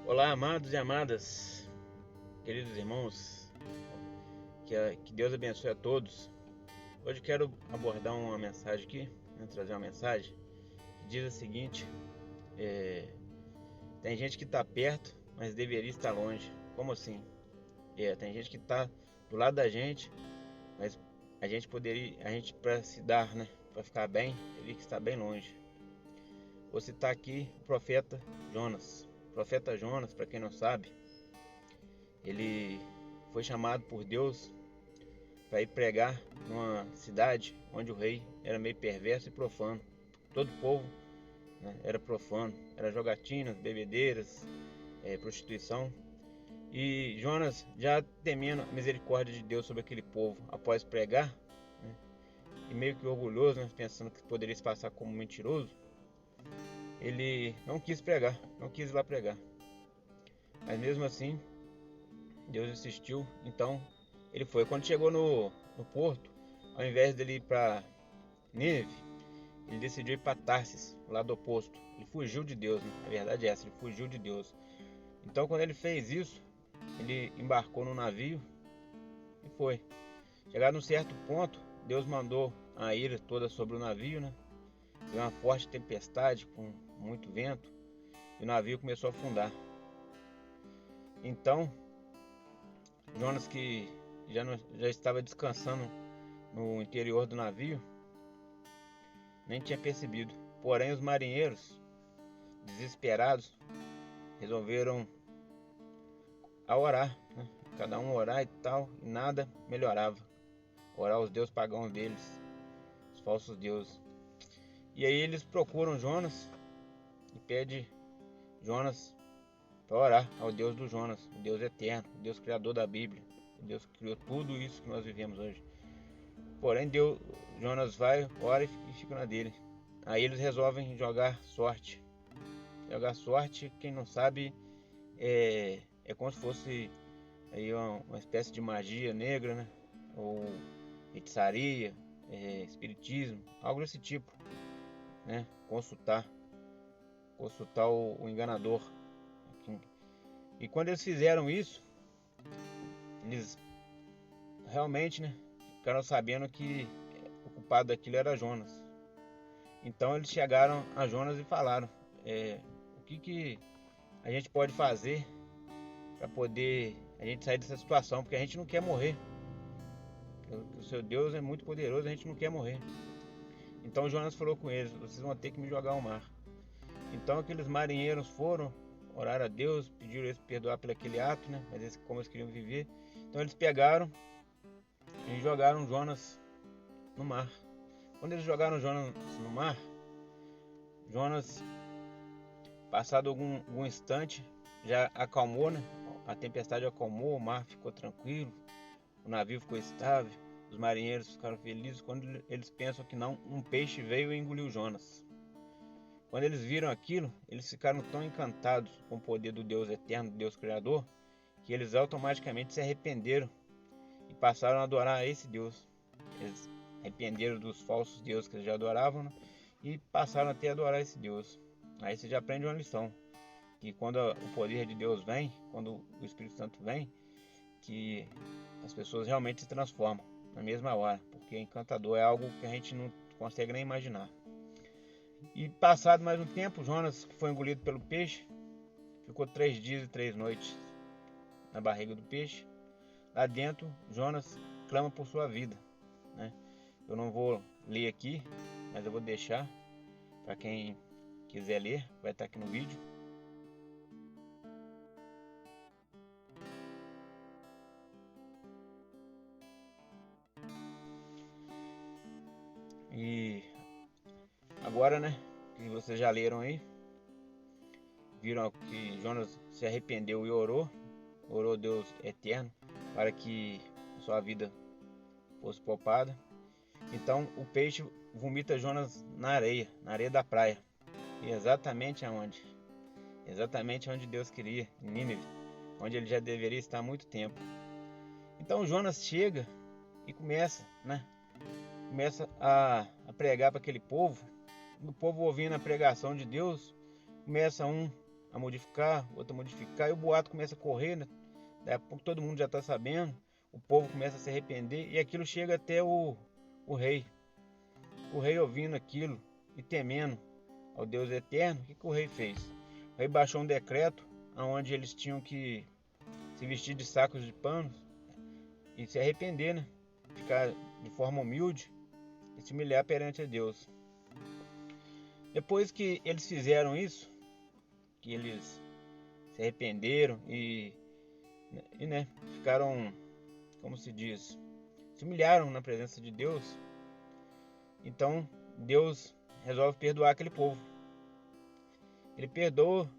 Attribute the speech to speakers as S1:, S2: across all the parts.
S1: Olá, amados e amadas, queridos irmãos, que Deus abençoe a todos. Hoje quero abordar uma mensagem aqui, trazer uma mensagem que diz o seguinte: tem gente que está perto, mas deveria estar longe. Como assim? Tem gente que está do lado da gente, mas a gente para se dar, para ficar bem, teria que estar bem longe. Vou citar aqui o profeta Jonas. O profeta Jonas, para quem não sabe, ele foi chamado por Deus para ir pregar numa cidade onde o rei era meio perverso e profano. Todo o povo era profano, era jogatinas, bebedeiras, prostituição. E Jonas, já temendo a misericórdia de Deus sobre aquele povo, após pregar, e meio que orgulhoso, pensando que poderia se passar como mentiroso, ele não quis pregar, não quis ir lá pregar. Mas mesmo assim, Deus insistiu, então ele foi. Quando chegou no porto, ao invés dele ir para Nínive, ele decidiu ir para Tarsis, o lado oposto. Ele fugiu de Deus, A verdade é essa, ele fugiu de Deus. Então quando ele fez isso, ele embarcou no navio e foi. Chegado num certo ponto, Deus mandou a ira toda sobre o navio, Deu uma forte tempestade com muito vento e o navio começou a afundar. Então Jonas, que já estava descansando no interior do navio, nem tinha percebido. Porém, os marinheiros, desesperados, resolveram orar, Cada um orar e tal, e nada melhorava. Orar aos deuses pagãos deles, os falsos deuses. E aí eles procuram Jonas e pedem Jonas para orar ao Deus do Jonas, o Deus eterno, o Deus criador da Bíblia, o Deus que criou tudo isso que nós vivemos hoje. Porém, Jonas vai, ora e fica na dele. Aí eles resolvem jogar sorte. Jogar sorte, quem não sabe, é como se fosse aí uma espécie de magia negra, Ou feitiçaria, espiritismo, algo desse tipo, Consultar o enganador. E quando eles fizeram isso, eles realmente, ficaram sabendo que o culpado daquilo era Jonas. Então eles chegaram a Jonas e falaram: o que a gente pode fazer para poder a gente sair dessa situação, porque a gente não quer morrer. O seu Deus é muito poderoso, a gente não quer morrer. Então Jonas falou com eles: vocês vão ter que me jogar ao mar. Então aqueles marinheiros foram orar a Deus, pediram eles perdoar pelo aquele ato, mas como eles queriam viver. Então eles pegaram e jogaram Jonas no mar. Quando eles jogaram Jonas no mar, Jonas, passado algum instante, já acalmou, A tempestade acalmou, o mar ficou tranquilo, o navio ficou estável, os marinheiros ficaram felizes quando eles pensam que não, um peixe veio e engoliu Jonas. Quando eles viram aquilo, eles ficaram tão encantados com o poder do Deus eterno, do Deus Criador, que eles automaticamente se arrependeram e passaram a adorar a esse Deus. Eles arrependeram dos falsos deuses que eles já adoravam, e passaram a ter a adorar esse Deus. Aí você já aprende uma lição, que quando o poder de Deus vem, quando o Espírito Santo vem, que as pessoas realmente se transformam na mesma hora, porque encantador é algo que a gente não consegue nem imaginar. E passado mais um tempo, Jonas, que foi engolido pelo peixe, ficou 3 dias e 3 noites na barriga do peixe. Lá dentro, Jonas clama por sua vida, Eu não vou ler aqui, mas eu vou deixar para quem quiser ler, vai estar aqui no vídeo. E agora, que vocês já leram aí, viram que Jonas se arrependeu e orou ao Deus eterno para que sua vida fosse poupada. Então o peixe vomita Jonas na areia da praia. E exatamente aonde? Exatamente onde Deus queria, em Nínive, onde ele já deveria estar há muito tempo. Então Jonas chega e começa a pregar para aquele povo. O povo ouvindo a pregação de Deus, começa um a modificar, outro a modificar, e o boato começa a correr, né? Daí a pouco todo mundo já está sabendo, o povo começa a se arrepender, e aquilo chega até o rei. O rei ouvindo aquilo e temendo ao Deus eterno, o que o rei fez? O rei baixou um decreto onde eles tinham que se vestir de sacos de panos e se arrepender, né? Ficar de forma humilde e se humilhar perante a Deus. Depois que eles fizeram isso, que eles se arrependeram e né, ficaram, como se diz, se humilharam na presença de Deus, então Deus resolve perdoar aquele povo. Ele perdoa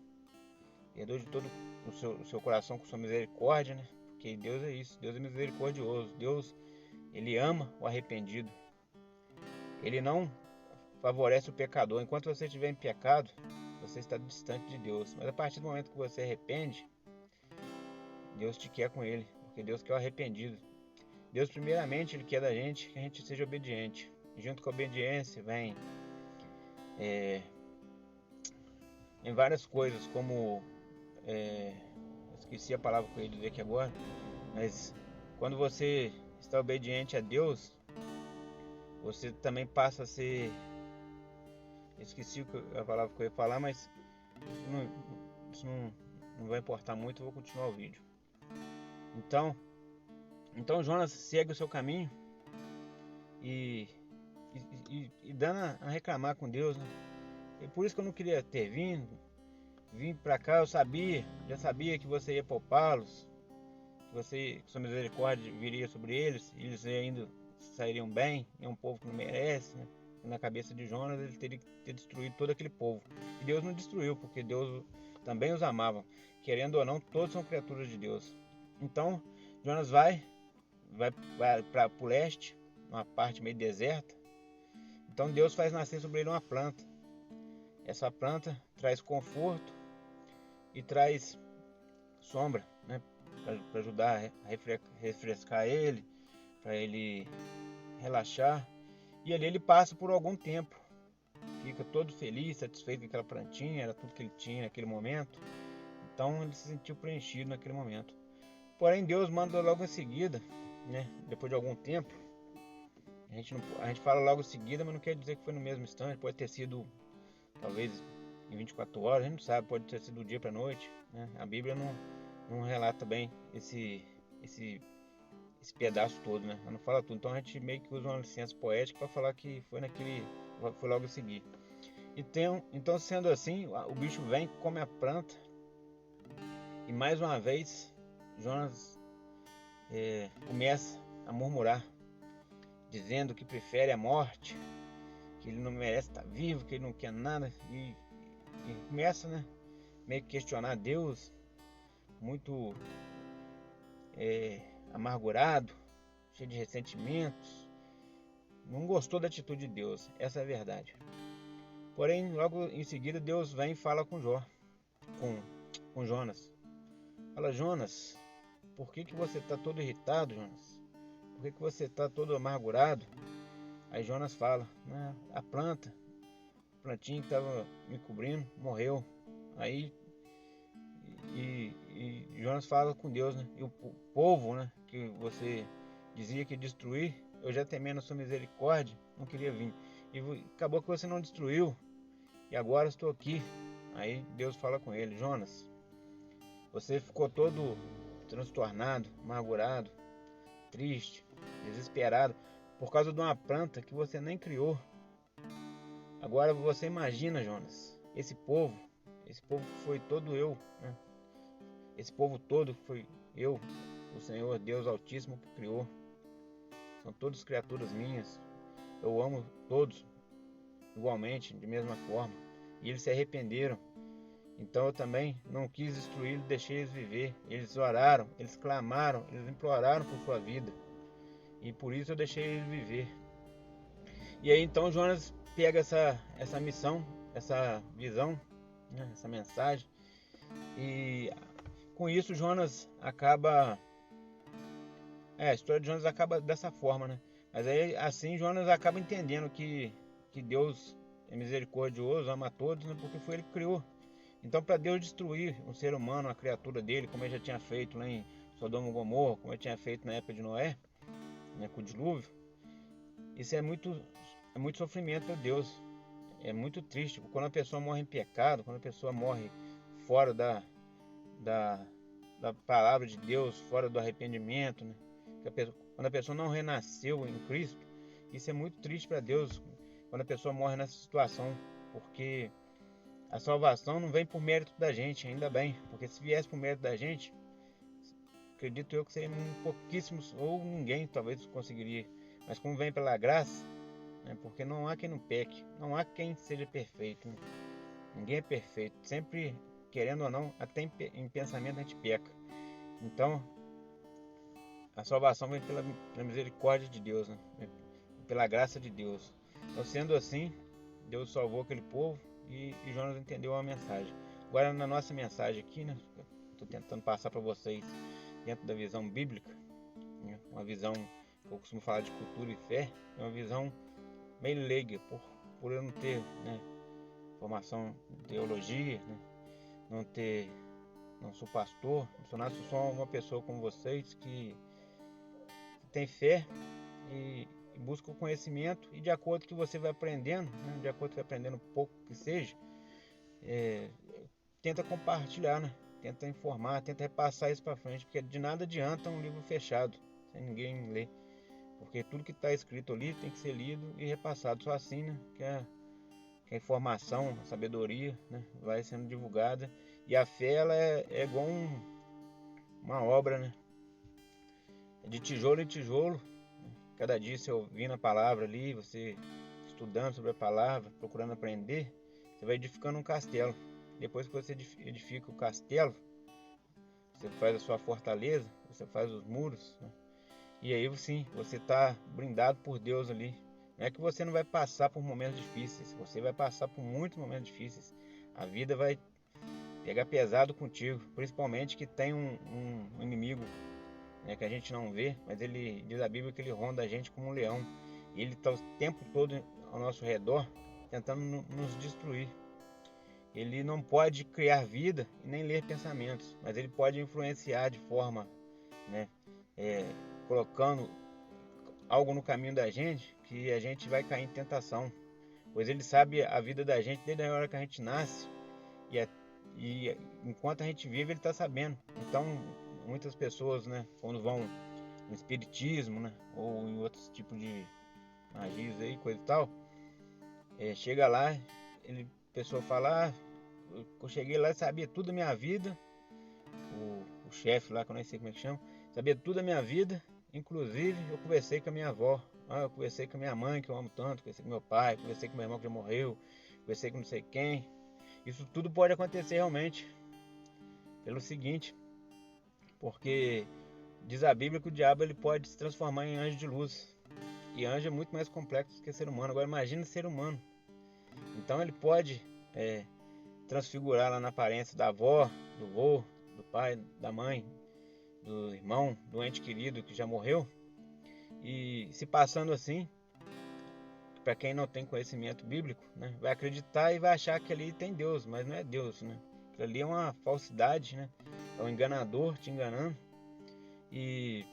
S1: de todo o seu coração com sua misericórdia, né? Porque Deus é isso, Deus é misericordioso, Deus, Ele ama o arrependido. Ele não favorece o pecador. Enquanto você estiver em pecado, você está distante de Deus. Mas a partir do momento que você arrepende, Deus te quer com Ele, porque Deus quer o arrependido. Deus, primeiramente, Ele quer da gente que a gente seja obediente. E junto com a obediência vem em várias coisas, como esqueci a palavra que eu ia dizer aqui agora, mas quando você está obediente a Deus, você também passa a ser, esqueci a palavra que eu ia falar, mas isso não vai importar muito, eu vou continuar o vídeo. Então Jonas segue o seu caminho e dando a reclamar com Deus, né? E por isso que eu não queria ter vim pra cá, eu já sabia que você ia poupá-los, que sua misericórdia viria sobre eles, e eles ainda sairiam bem. É um povo que não merece, né? Na cabeça de Jonas ele teria que ter destruído todo aquele povo, e Deus não destruiu, porque Deus também os amava, querendo ou não, todos são criaturas de Deus. Então Jonas vai para o leste, uma parte meio deserta. Então Deus faz nascer sobre ele uma planta. Essa planta traz conforto e traz sombra, né, para ajudar a refrescar ele, para ele relaxar. E ali ele passa por algum tempo, fica todo feliz, satisfeito com aquela plantinha, era tudo que ele tinha naquele momento. Então ele se sentiu preenchido naquele momento. Porém Deus manda logo em seguida, né, depois de algum tempo. A gente fala logo em seguida, mas não quer dizer que foi no mesmo instante. Pode ter sido talvez em 24 horas, a gente não sabe, pode ter sido do dia para a noite, né? A Bíblia não relata bem esse pedaço todo, né? Ela não fala tudo. Então a gente meio que usa uma licença poética para falar que foi logo a seguir. Então sendo assim, o bicho vem, come a planta, e mais uma vez Jonas começa a murmurar, dizendo que prefere a morte, que ele não merece estar vivo, que ele não quer nada, e começa, né, meio que questionar Deus, muito amargurado, cheio de ressentimentos, não gostou da atitude de Deus, essa é a verdade. Porém, logo em seguida, Deus vem e fala com Jonas. Fala: Jonas, por que você está todo irritado, Jonas? Por que você está todo amargurado? Aí Jonas fala: a plantinha que estava me cobrindo morreu. Aí Jonas fala com Deus, né? E o povo, né, que você dizia que ia destruir, eu já temendo a sua misericórdia, não queria vir. E acabou que você não destruiu, e agora estou aqui. Aí Deus fala com ele: Jonas, você ficou todo transtornado, amargurado, triste, desesperado, por causa de uma planta que você nem criou. Agora você imagina, Jonas, esse povo foi todo eu, né? Esse povo todo foi eu, o Senhor Deus Altíssimo, que criou. São todas criaturas minhas. Eu amo todos igualmente, de mesma forma. E eles se arrependeram. Então eu também não quis destruí-los, deixei eles viver. Eles oraram, eles clamaram, eles imploraram por sua vida. E por isso eu deixei eles viver. E aí então Jonas pega essa missão, essa visão, né, essa mensagem. E com isso Jonas acaba... a história de Jonas acaba dessa forma, né? Mas aí assim Jonas acaba entendendo que Deus é misericordioso, ama a todos, né? Porque foi ele que criou. Então, para Deus destruir um ser humano, a criatura dele, como ele já tinha feito lá em Sodoma e Gomorra, como ele tinha feito na época de Noé, né, com o dilúvio, isso é muito sofrimento para Deus. É muito triste. Quando a pessoa morre em pecado, quando a pessoa morre fora da, da palavra de Deus, fora do arrependimento, né? Quando a pessoa não renasceu em Cristo, isso é muito triste para Deus, quando a pessoa morre nessa situação, porque a salvação não vem por mérito da gente, ainda bem, porque se viesse por mérito da gente, acredito eu que seria pouquíssimos, ou ninguém talvez conseguiria, mas como vem pela graça, né? Porque não há quem não peque, não há quem seja perfeito, né? Ninguém é perfeito, sempre, querendo ou não, até em pensamento a gente peca. Então, a salvação vem pela misericórdia de Deus, né? Pela graça de Deus. Então, sendo assim, Deus salvou aquele povo e Jonas entendeu a mensagem. Agora, na nossa mensagem aqui, né? Estou tentando passar para vocês dentro da visão bíblica, né? Uma visão que eu costumo falar de cultura e fé, é uma visão meio leiga, por eu não ter, né, formação em teologia, né? Não sou pastor, não sou nada, sou só uma pessoa como vocês que tem fé e busca o conhecimento, e de acordo que você vai aprendendo, né, de acordo que vai aprendendo um pouco que seja, tenta compartilhar, né? Tenta informar, tenta repassar isso para frente, porque de nada adianta um livro fechado, sem ninguém ler, porque tudo que está escrito ali tem que ser lido e repassado, só assim, né, que a informação, a sabedoria, né, vai sendo divulgada, e a fé ela é igual uma obra, né, de tijolo em tijolo. Cada dia você ouvindo a palavra ali, você estudando sobre a palavra, procurando aprender, você vai edificando um castelo. Depois que você edifica o castelo, você faz a sua fortaleza, você faz os muros, né? E aí sim, você está brindado por Deus ali. Não é que você não vai passar por momentos difíceis, você vai passar por muitos momentos difíceis. A vida vai pegar pesado contigo, principalmente que tem um inimigo, né, que a gente não vê, mas ele diz a Bíblia que ele ronda a gente como um leão. E ele está o tempo todo ao nosso redor tentando nos destruir. Ele não pode criar vida e nem ler pensamentos, mas ele pode influenciar de forma, né, colocando algo no caminho da gente que a gente vai cair em tentação, pois ele sabe a vida da gente desde a hora que a gente nasce, e enquanto a gente vive ele está sabendo. Então muitas pessoas, né, quando vão no espiritismo, né, ou em outros tipos de magias aí, coisa e tal, chega lá, a pessoa fala, eu cheguei lá e sabia tudo da minha vida, o chefe lá, que eu nem sei como é que chama, sabia tudo da minha vida, inclusive eu conversei com a minha avó, eu conversei com a minha mãe, que eu amo tanto, conversei com meu pai, conversei com meu irmão que já morreu, conversei com não sei quem. Isso tudo pode acontecer realmente, pelo seguinte, porque diz a Bíblia que o diabo ele pode se transformar em anjo de luz, e anjo é muito mais complexo que ser humano. Agora imagina ser humano, então ele pode transfigurar lá na aparência da avó, do vô, do pai, da mãe, do irmão, do ente querido que já morreu, e se passando assim, para quem não tem conhecimento bíblico, né, vai acreditar e vai achar que ali tem Deus, mas não é Deus, né? Aquilo ali é uma falsidade, né? É um enganador te enganando. E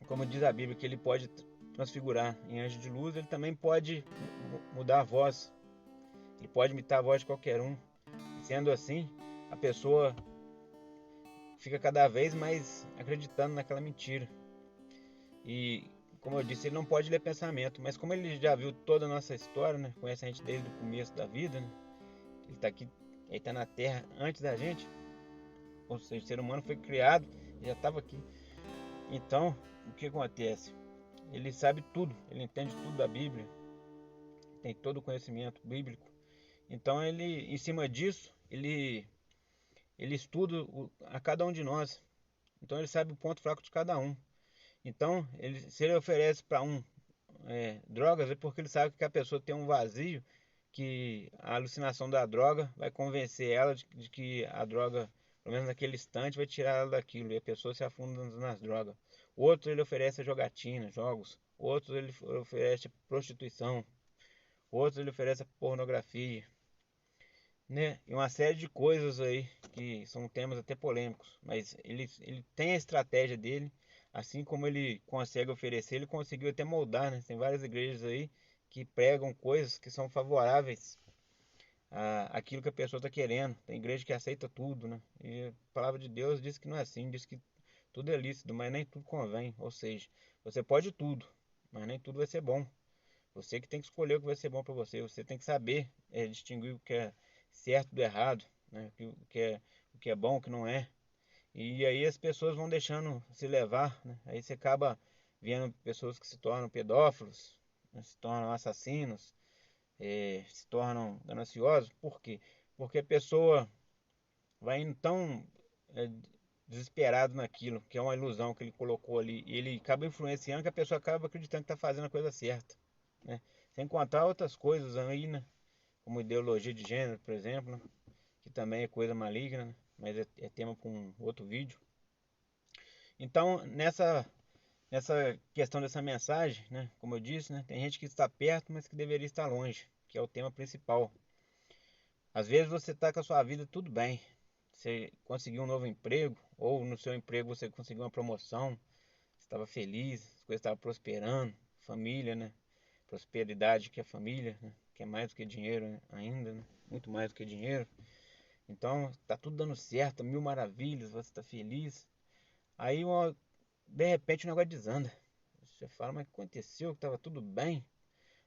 S1: como diz a Bíblia que ele pode transfigurar em anjo de luz, ele também pode mudar a voz, ele pode imitar a voz de qualquer um. E sendo assim, a pessoa fica cada vez mais acreditando naquela mentira. E como eu disse, ele não pode ler pensamento, mas como ele já viu toda a nossa história, né, conhece a gente desde o começo da vida, né, ele está aqui, ele está na Terra antes da gente, ou seja, o ser humano foi criado, já estava aqui. Então, o que acontece? Ele sabe tudo, ele entende tudo da Bíblia, tem todo o conhecimento bíblico. Então, ele, em cima disso, ele estuda a cada um de nós. Então, ele sabe o ponto fraco de cada um. Então, se ele oferece para um drogas, é porque ele sabe que a pessoa tem um vazio, que a alucinação da droga vai convencer ela de que a droga, pelo menos naquele instante, vai tirar ela daquilo, e a pessoa se afunda nas drogas. Outro ele oferece jogatina, jogos. Outro ele oferece prostituição. Outro ele oferece pornografia. né? E uma série de coisas aí que são temas até polêmicos, mas ele tem a estratégia dele, assim como ele consegue oferecer, ele conseguiu até moldar, né? Tem várias igrejas aí que pregam coisas que são favoráveis àquilo que a pessoa está querendo. Tem igreja que aceita tudo, né? E a palavra de Deus diz que não é assim, diz que tudo é lícito, mas nem tudo convém. Ou seja, você pode tudo, mas nem tudo vai ser bom. Você que tem que escolher o que vai ser bom para você. Você tem que saber distinguir o que é certo do errado, né? O que é bom, o que não é. E aí as pessoas vão deixando se levar, né? Aí você acaba vendo pessoas que se tornam pedófilos, né? Se tornam assassinos, se tornam gananciosos. Por quê? Porque a pessoa vai indo tão é, desesperado naquilo, que é uma ilusão que ele colocou ali, e ele acaba influenciando que a pessoa acaba acreditando que está fazendo a coisa certa, né? Sem contar outras coisas aí, né? Como ideologia de gênero, por exemplo, né? Que também é coisa maligna, né? Mas é tema para um outro vídeo. Então, nessa questão dessa mensagem, né? Como eu disse, né? Tem gente que está perto, mas que deveria estar longe, que é o tema principal. Às vezes você está com a sua vida tudo bem, você conseguiu um novo emprego, ou no seu emprego você conseguiu uma promoção, você estava feliz, as coisas estavam prosperando, família, né? Prosperidade que é família, né? Que é mais do que dinheiro, né? Ainda, né? Muito mais do que dinheiro. Então tá tudo dando certo, mil maravilhas, você está feliz. Aí de repente o negócio desanda. Você fala, mas o que aconteceu? Que estava tudo bem.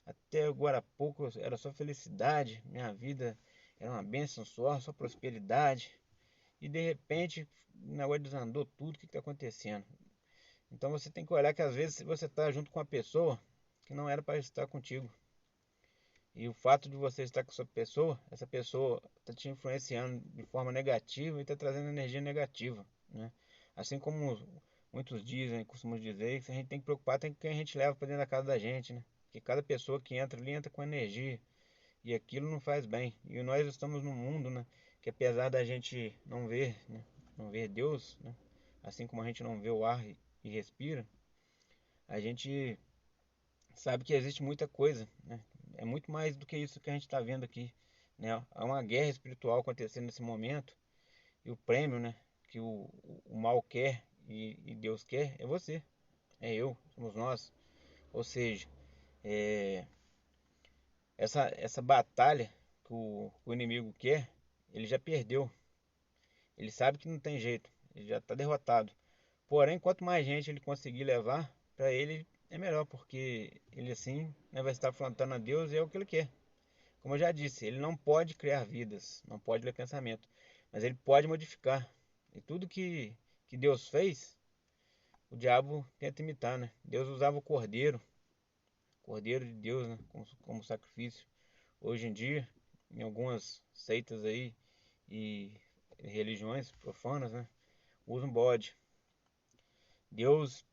S1: Até agora há pouco era só felicidade, minha vida era uma bênção só prosperidade. E de repente o negócio desandou tudo, o que está acontecendo? Então você tem que olhar que às vezes você está junto com uma pessoa que não era para estar contigo. E o fato de você estar com essa pessoa está te influenciando de forma negativa e está trazendo energia negativa, né? Assim como muitos dizem, costumam dizer, que a gente tem que preocupar com quem a gente leva para dentro da casa da gente, né? Que cada pessoa que entra ali entra com energia e aquilo não faz bem. E nós estamos num mundo, né? Que apesar da gente não ver, né? Não ver Deus, né? Assim como a gente não vê o ar e respira, a gente sabe que existe muita coisa, né? É muito mais do que isso que a gente está vendo aqui, né? Há uma guerra espiritual acontecendo nesse momento e o prêmio, né? Que o mal quer e Deus quer é você, é eu, somos nós. Ou seja, é, essa batalha que o inimigo quer, ele já perdeu. Ele sabe que não tem jeito, ele já está derrotado. Porém, quanto mais gente ele conseguir levar, para ele é melhor, porque ele assim, né, vai estar afrontando a Deus e é o que ele quer. Como eu já disse, ele não pode criar vidas, não pode ler pensamento, mas ele pode modificar. E tudo que Deus fez, o diabo tenta imitar, né? Deus usava o cordeiro de Deus, né, como sacrifício. Hoje em dia, em algumas seitas aí e religiões profanas, né, usam bode. Deus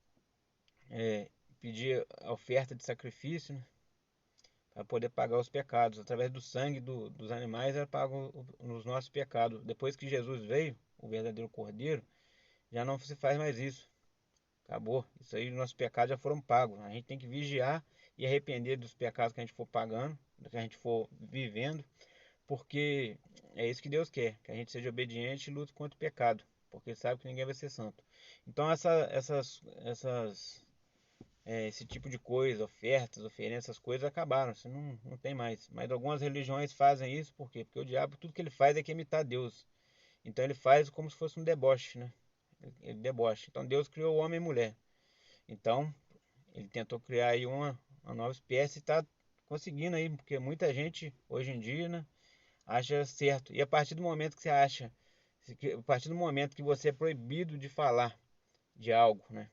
S1: pedia a oferta de sacrifício, né, para poder pagar os pecados. Através do sangue dos animais era pago os nossos pecados. Depois que Jesus veio, o verdadeiro Cordeiro, já não se faz mais isso. Acabou. Isso aí, nossos pecados já foram pagos. A gente tem que vigiar e arrepender dos pecados que a gente for pagando, do que a gente for vivendo, porque é isso que Deus quer, que a gente seja obediente e lute contra o pecado, porque Ele sabe que ninguém vai ser santo. Então esse tipo de coisa, ofertas, oferenças, essas coisas acabaram, você não tem mais. Mas algumas religiões fazem isso, por quê? Porque o diabo, tudo que ele faz é que imitar Deus. Então ele faz como se fosse um deboche, né? Ele deboche. Então Deus criou o homem e mulher. Então ele tentou criar aí uma nova espécie e está conseguindo aí, porque muita gente hoje em dia, né, acha certo. E a partir do momento que você acha, a partir do momento que você é proibido de falar de algo, né,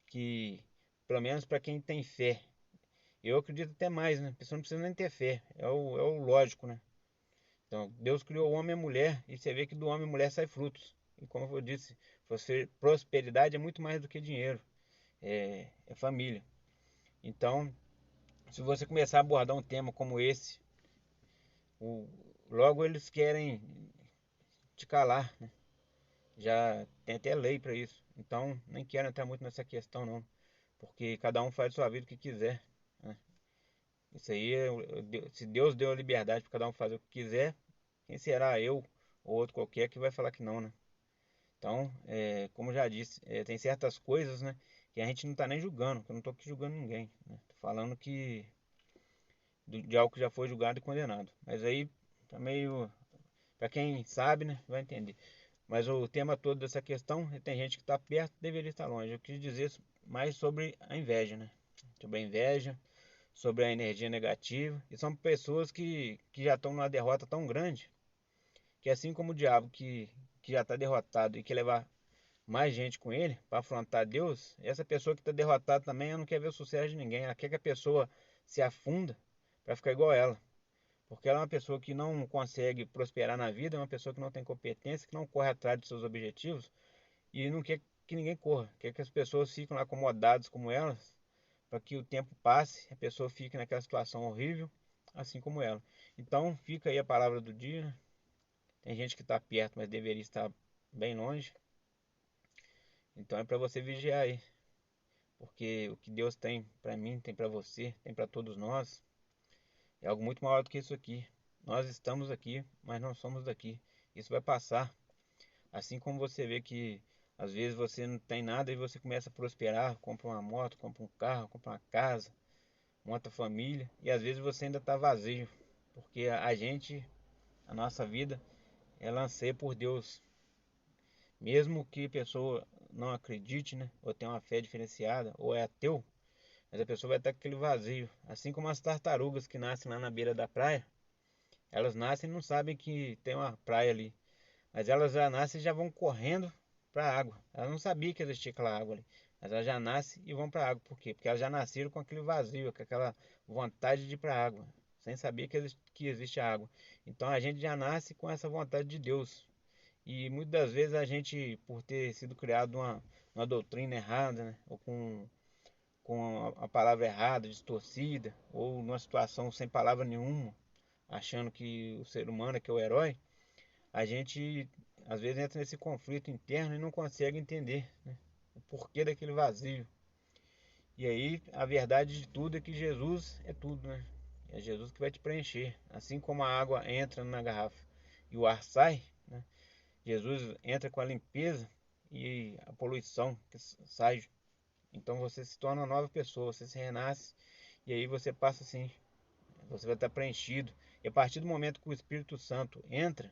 S1: que pelo menos para quem tem fé, eu acredito até mais, né? A pessoa não precisa nem ter fé, é o lógico, né? Então, Deus criou o homem e a mulher e você vê que do homem e mulher sai frutos. E como eu disse, prosperidade é muito mais do que dinheiro, é família. Então, se você começar a abordar um tema como esse, o, logo eles querem te calar, né? Já tem até lei para isso. Então, nem quero entrar muito nessa questão não, porque cada um faz sua vida o que quiser, né? Isso aí, se Deus deu a liberdade para cada um fazer o que quiser, quem será eu ou outro qualquer que vai falar que não, né? Então, como já disse, tem certas coisas, né, que a gente não está nem julgando, que eu não estou aqui julgando ninguém, né? Tô falando que de algo que já foi julgado e condenado. Mas aí tá meio, para quem sabe, né, vai entender. Mas o tema todo dessa questão, tem gente que está perto, deveria estar longe. Eu quis dizer mais sobre a inveja, né? Sobre a inveja, sobre a energia negativa. E são pessoas que já estão numa derrota tão grande, que assim como o diabo que já está derrotado e quer levar mais gente com ele para afrontar Deus, essa pessoa que está derrotada também, ela não quer ver o sucesso de ninguém. Ela quer que a pessoa se afunda para ficar igual a ela. Porque ela é uma pessoa que não consegue prosperar na vida, é uma pessoa que não tem competência, que não corre atrás dos seus objetivos e não quer que ninguém corra. Quer que as pessoas fiquem lá acomodadas como elas, para que o tempo passe, a pessoa fique naquela situação horrível, assim como ela. Então fica aí a palavra do dia, né? Tem gente que está perto, mas deveria estar bem longe. Então é para você vigiar aí, porque o que Deus tem para mim, tem para você, tem para todos nós, é algo muito maior do que isso aqui. Nós estamos aqui, mas não somos daqui. Isso vai passar. Assim como você vê que às vezes você não tem nada e você começa a prosperar, compra uma moto, compra um carro, compra uma casa, monta família, e às vezes você ainda está vazio, porque a gente, a nossa vida, ela anseia por Deus. Mesmo que a pessoa não acredite, né, ou tenha uma fé diferenciada, ou é ateu, mas a pessoa vai estar com aquele vazio. Assim como as tartarugas que nascem lá na beira da praia, elas nascem e não sabem que tem uma praia ali, mas elas já nascem e já vão correndo para a água. Elas não sabiam que existia aquela água ali, mas elas já nascem e vão para a água. Por quê? Porque elas já nasceram com aquele vazio, com aquela vontade de ir para a água, sem saber que existe água. Então a gente já nasce com essa vontade de Deus. E muitas das vezes a gente, por ter sido criado uma doutrina errada, né? Ou com a palavra errada, distorcida, ou numa situação sem palavra nenhuma, achando que o ser humano é que é o herói, a gente às vezes entra nesse conflito interno e não consegue entender, né, o porquê daquele vazio. E aí a verdade de tudo é que Jesus é tudo, né? É Jesus que vai te preencher. Assim como a água entra na garrafa e o ar sai, né? Jesus entra com a limpeza e a poluição que sai. Então você se torna uma nova pessoa, você se renasce e aí você passa assim, você vai estar preenchido. E a partir do momento que o Espírito Santo entra,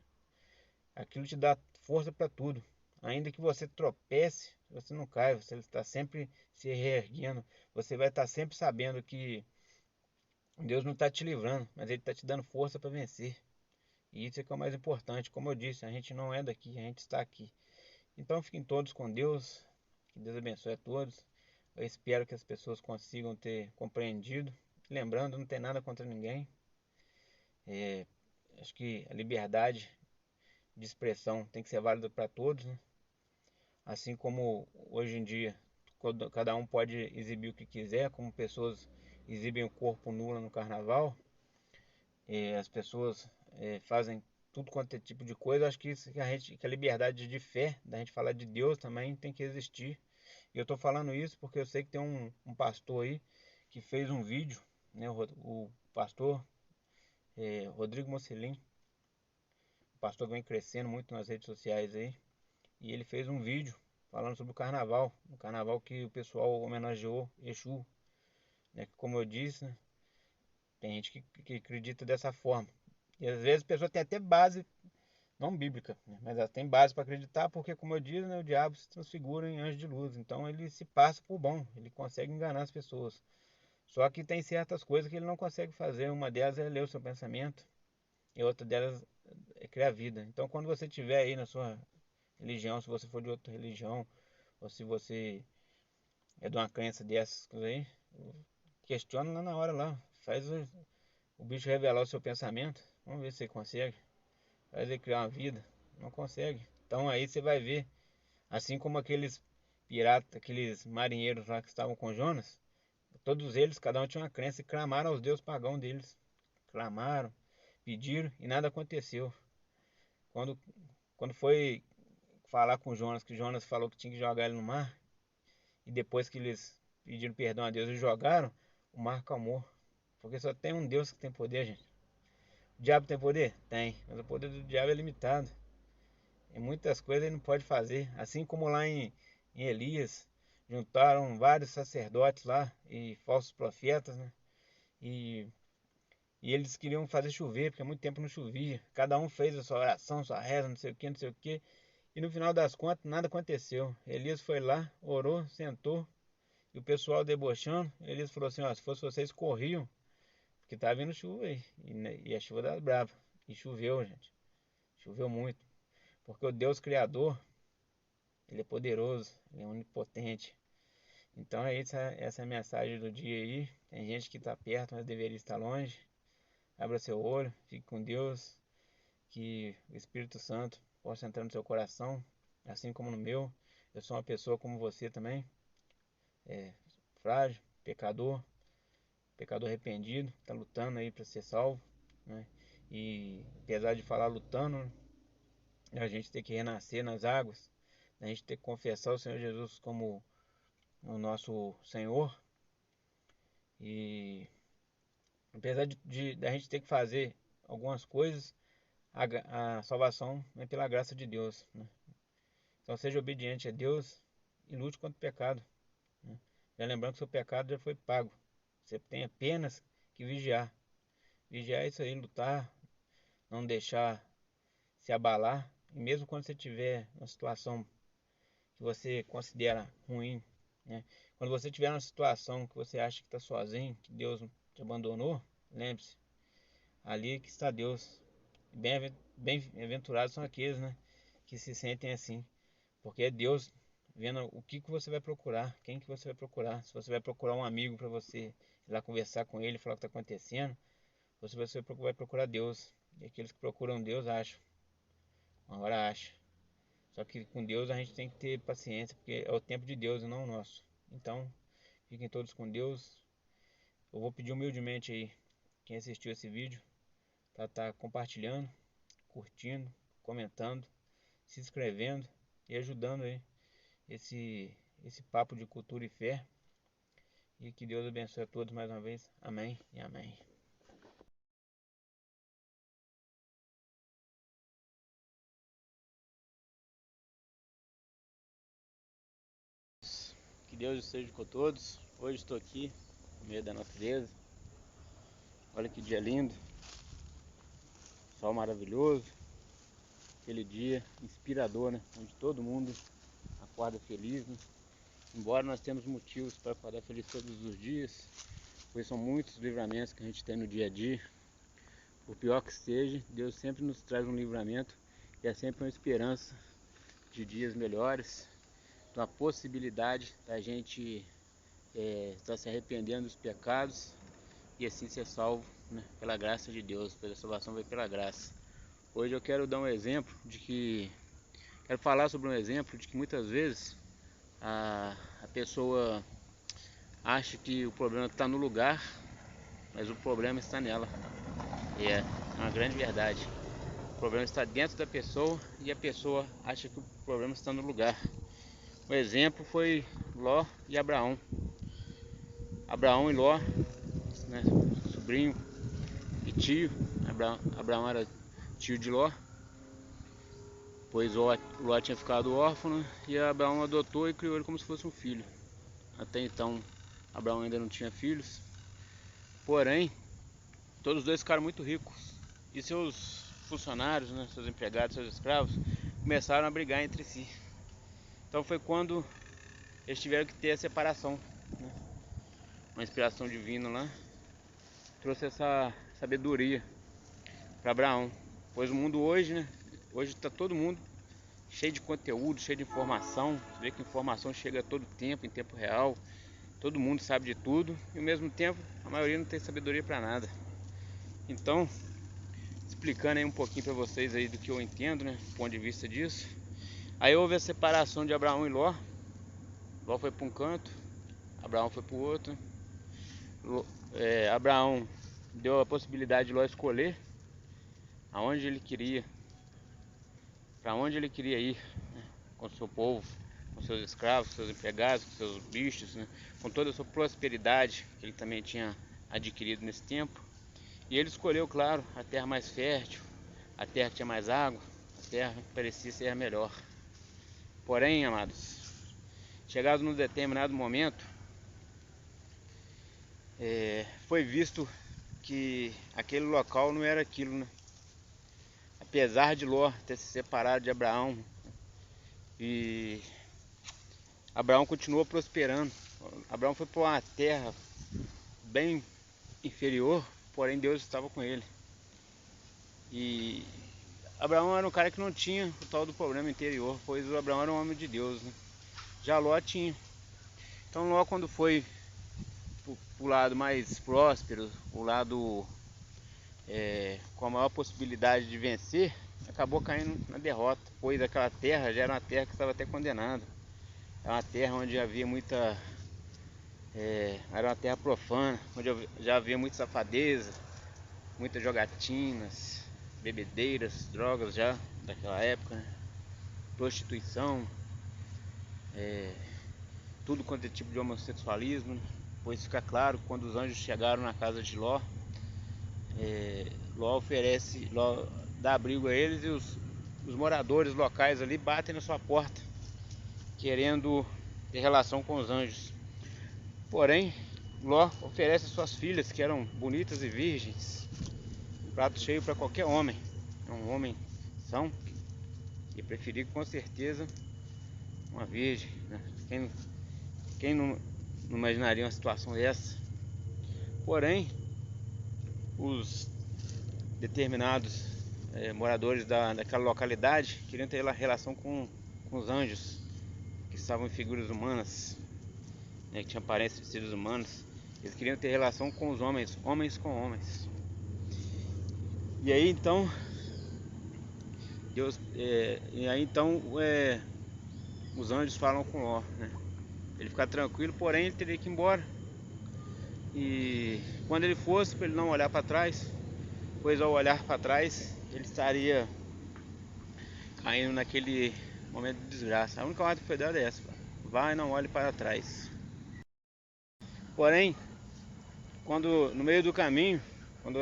S1: aquilo te dá força para tudo. Ainda que você tropece, você não cai, você está sempre se reerguendo. Você vai estar sempre sabendo que Deus não está te livrando, mas Ele está te dando força para vencer. E isso é que é o mais importante. Como eu disse, a gente não é daqui, a gente está aqui. Então fiquem todos com Deus. Que Deus abençoe a todos. Eu espero que as pessoas consigam ter compreendido. Lembrando, não tem nada contra ninguém. Acho que a liberdade de expressão tem que ser válida para todos, né? Assim como hoje em dia cada um pode exibir o que quiser, como pessoas exibem o corpo nu no carnaval, as pessoas fazem tudo quanto é tipo de coisa. Acho que isso que a liberdade de fé, da gente falar de Deus também tem que existir. E eu estou falando isso porque eu sei que tem um pastor aí que fez um vídeo, né, o pastor Rodrigo Mocelin, o pastor que vem crescendo muito nas redes sociais aí, e ele fez um vídeo falando sobre o carnaval que o pessoal homenageou Exu, né? Como eu disse, né? Tem gente que acredita dessa forma. E às vezes a pessoa tem até base, não bíblica, né? Mas ela tem base para acreditar, porque como eu disse, né, o diabo se transfigura em anjo de luz. Então ele se passa por bom, ele consegue enganar as pessoas. Só que tem certas coisas que ele não consegue fazer. Uma delas é ler o seu pensamento, e outra delas é criar vida. Então quando você estiver aí na sua religião, se você for de outra religião, ou se você é de uma crença dessas coisas aí, questiona lá na hora lá. Faz o bicho revelar o seu pensamento. Vamos ver se você consegue. Faz ele criar uma vida. Não consegue. Então aí você vai ver. Assim como aqueles piratas, aqueles marinheiros lá que estavam com Jonas. Todos eles, cada um tinha uma crença e clamaram aos deuses pagãos deles. Clamaram, pediram e nada aconteceu. Quando, quando foi falar com Jonas, que Jonas falou que tinha que jogar ele no mar, e depois que eles pediram perdão a Deus e jogaram, o mar acalmou. Porque só tem um Deus que tem poder, gente. O diabo tem poder? Tem, mas o poder do diabo é limitado. E muitas coisas ele não pode fazer. Assim como lá em Elias, juntaram vários sacerdotes lá e falsos profetas, né? E, e eles queriam fazer chover, porque há muito tempo não chovia. Cada um fez a sua oração, sua reza, não sei o que, não sei o que. E no final das contas, nada aconteceu. Elias foi lá, orou, sentou. E o pessoal debochando, Elias falou assim, ó, se fosse vocês, corriam. Porque tá vindo chuva aí. E a chuva das bravas. E choveu, gente. Choveu muito. Porque o Deus Criador, ele é poderoso, ele é onipotente. Então é isso, essa é a mensagem do dia aí. Tem gente que está perto, mas deveria estar longe. Abra seu olho, fique com Deus. Que o Espírito Santo possa entrar no seu coração, assim como no meu. Eu sou uma pessoa como você também. Frágil, pecador arrependido, está lutando aí para ser salvo, né? E apesar de falar lutando, a gente tem que renascer nas águas, a gente tem que confessar o Senhor Jesus como o nosso Senhor. E apesar de a gente ter que fazer algumas coisas, a salvação é pela graça de Deus, né? Então seja obediente a Deus e lute contra o pecado, né? Já lembrando que seu pecado já foi pago. Você tem apenas que vigiar. Vigiar é isso aí, lutar, não deixar se abalar. E mesmo quando você tiver uma situação que você considera ruim, né? Quando você tiver uma situação que você acha que está sozinho, que Deus te abandonou, lembre-se, ali que está Deus. Bem-aventurados são aqueles, né, que se sentem assim, porque é Deus vendo o que você vai procurar, quem que você vai procurar. Se você vai procurar um amigo para você ir lá conversar com ele, falar o que está acontecendo, ou se você vai procurar Deus. E aqueles que procuram Deus acham, uma hora acham. Só que com Deus a gente tem que ter paciência, porque é o tempo de Deus e não o nosso. Então, fiquem todos com Deus. Eu vou pedir humildemente aí, quem assistiu esse vídeo, tá compartilhando, curtindo, comentando, se inscrevendo e ajudando aí esse papo de cultura e fé. E que Deus abençoe a todos mais uma vez. Amém e amém. Que Deus esteja com todos. Hoje estou aqui no meio da natureza. Olha que dia lindo. Sol maravilhoso. Aquele dia inspirador, né? Onde todo mundo acorda feliz, né? Embora nós temos motivos para acordar feliz todos os dias, pois são muitos livramentos que a gente tem no dia a dia. Por pior que seja, Deus sempre nos traz um livramento e é sempre uma esperança de dias melhores, então a possibilidade da gente estar se arrependendo dos pecados e assim ser salvo, né, pela graça de Deus, pois a salvação veio pela graça. Hoje eu quero dar um exemplo quero falar sobre um exemplo de que muitas vezes a pessoa acha que o problema está no lugar, mas o problema está nela. E é uma grande verdade. O problema está dentro da pessoa e a pessoa acha que o problema está no lugar. O exemplo foi Ló e Abraão. Abraão e Ló, né, sobrinho e tio. Abraão era tio de Ló, pois Ló tinha ficado órfão, né, e Abraão adotou e criou ele como se fosse um filho. Até então Abraão ainda não tinha filhos, porém todos os dois ficaram muito ricos e seus funcionários, né, seus empregados, seus escravos começaram a brigar entre si. Então foi quando eles tiveram que ter a separação, né? Uma inspiração divina lá trouxe essa sabedoria para Abraão, pois o mundo hoje, né, hoje está todo mundo cheio de conteúdo, cheio de informação. Você vê que informação chega a todo tempo, em tempo real. Todo mundo sabe de tudo e ao mesmo tempo a maioria não tem sabedoria para nada. Então, explicando aí um pouquinho para vocês aí do que eu entendo, né, do ponto de vista disso. Aí houve a separação de Abraão e Ló. Ló foi para um canto, Abraão foi para o outro. Abraão deu a possibilidade de Ló escolher aonde ele queria, para onde ele queria ir, né, com o seu povo, com seus escravos, com seus empregados, com seus bichos, né, com toda a sua prosperidade que ele também tinha adquirido nesse tempo. E ele escolheu, claro, a terra mais fértil, a terra que tinha mais água, a terra que parecia ser a melhor. Porém, amados, chegado num determinado momento, foi visto que aquele local não era aquilo, né? Apesar de Ló ter se separado de Abraão, e Abraão continuou prosperando. Abraão foi para uma terra bem inferior, porém Deus estava com ele. E Abraão era um cara que não tinha o tal do problema interior, pois o Abraão era um homem de Deus, né? Já Ló tinha. Então Ló, quando foi pro lado mais próspero, o lado com a maior possibilidade de vencer, acabou caindo na derrota, pois aquela terra já era uma terra que estava até condenada. Era uma terra onde havia muita... era uma terra profana, onde já havia muita safadeza, muitas jogatinas, bebedeiras, drogas já daquela época, né? Prostituição, tudo quanto é tipo de homossexualismo, né? Pois fica claro, quando os anjos chegaram na casa de Ló, Ló dá abrigo a eles, e os moradores locais ali batem na sua porta, querendo ter relação com os anjos. Porém, Ló oferece suas filhas, que eram bonitas e virgens, um prato cheio para qualquer homem. É um homem são e preferir com certeza uma virgem, né? Quem não imaginaria uma situação dessa? Porém, os determinados moradores daquela localidade queriam ter relação com os anjos, que estavam em figuras humanas, né, que tinham aparência de seres humanos. Eles queriam ter relação com os homens, homens com homens. E aí então os anjos falam com Ló, né? Ele ficar tranquilo, porém ele teria que ir embora. E quando ele fosse, para ele não olhar para trás, pois ao olhar para trás ele estaria caindo naquele momento de desgraça. A única ordem que foi dada é essa: vai e não olhe para trás. Porém, quando no meio do caminho, quando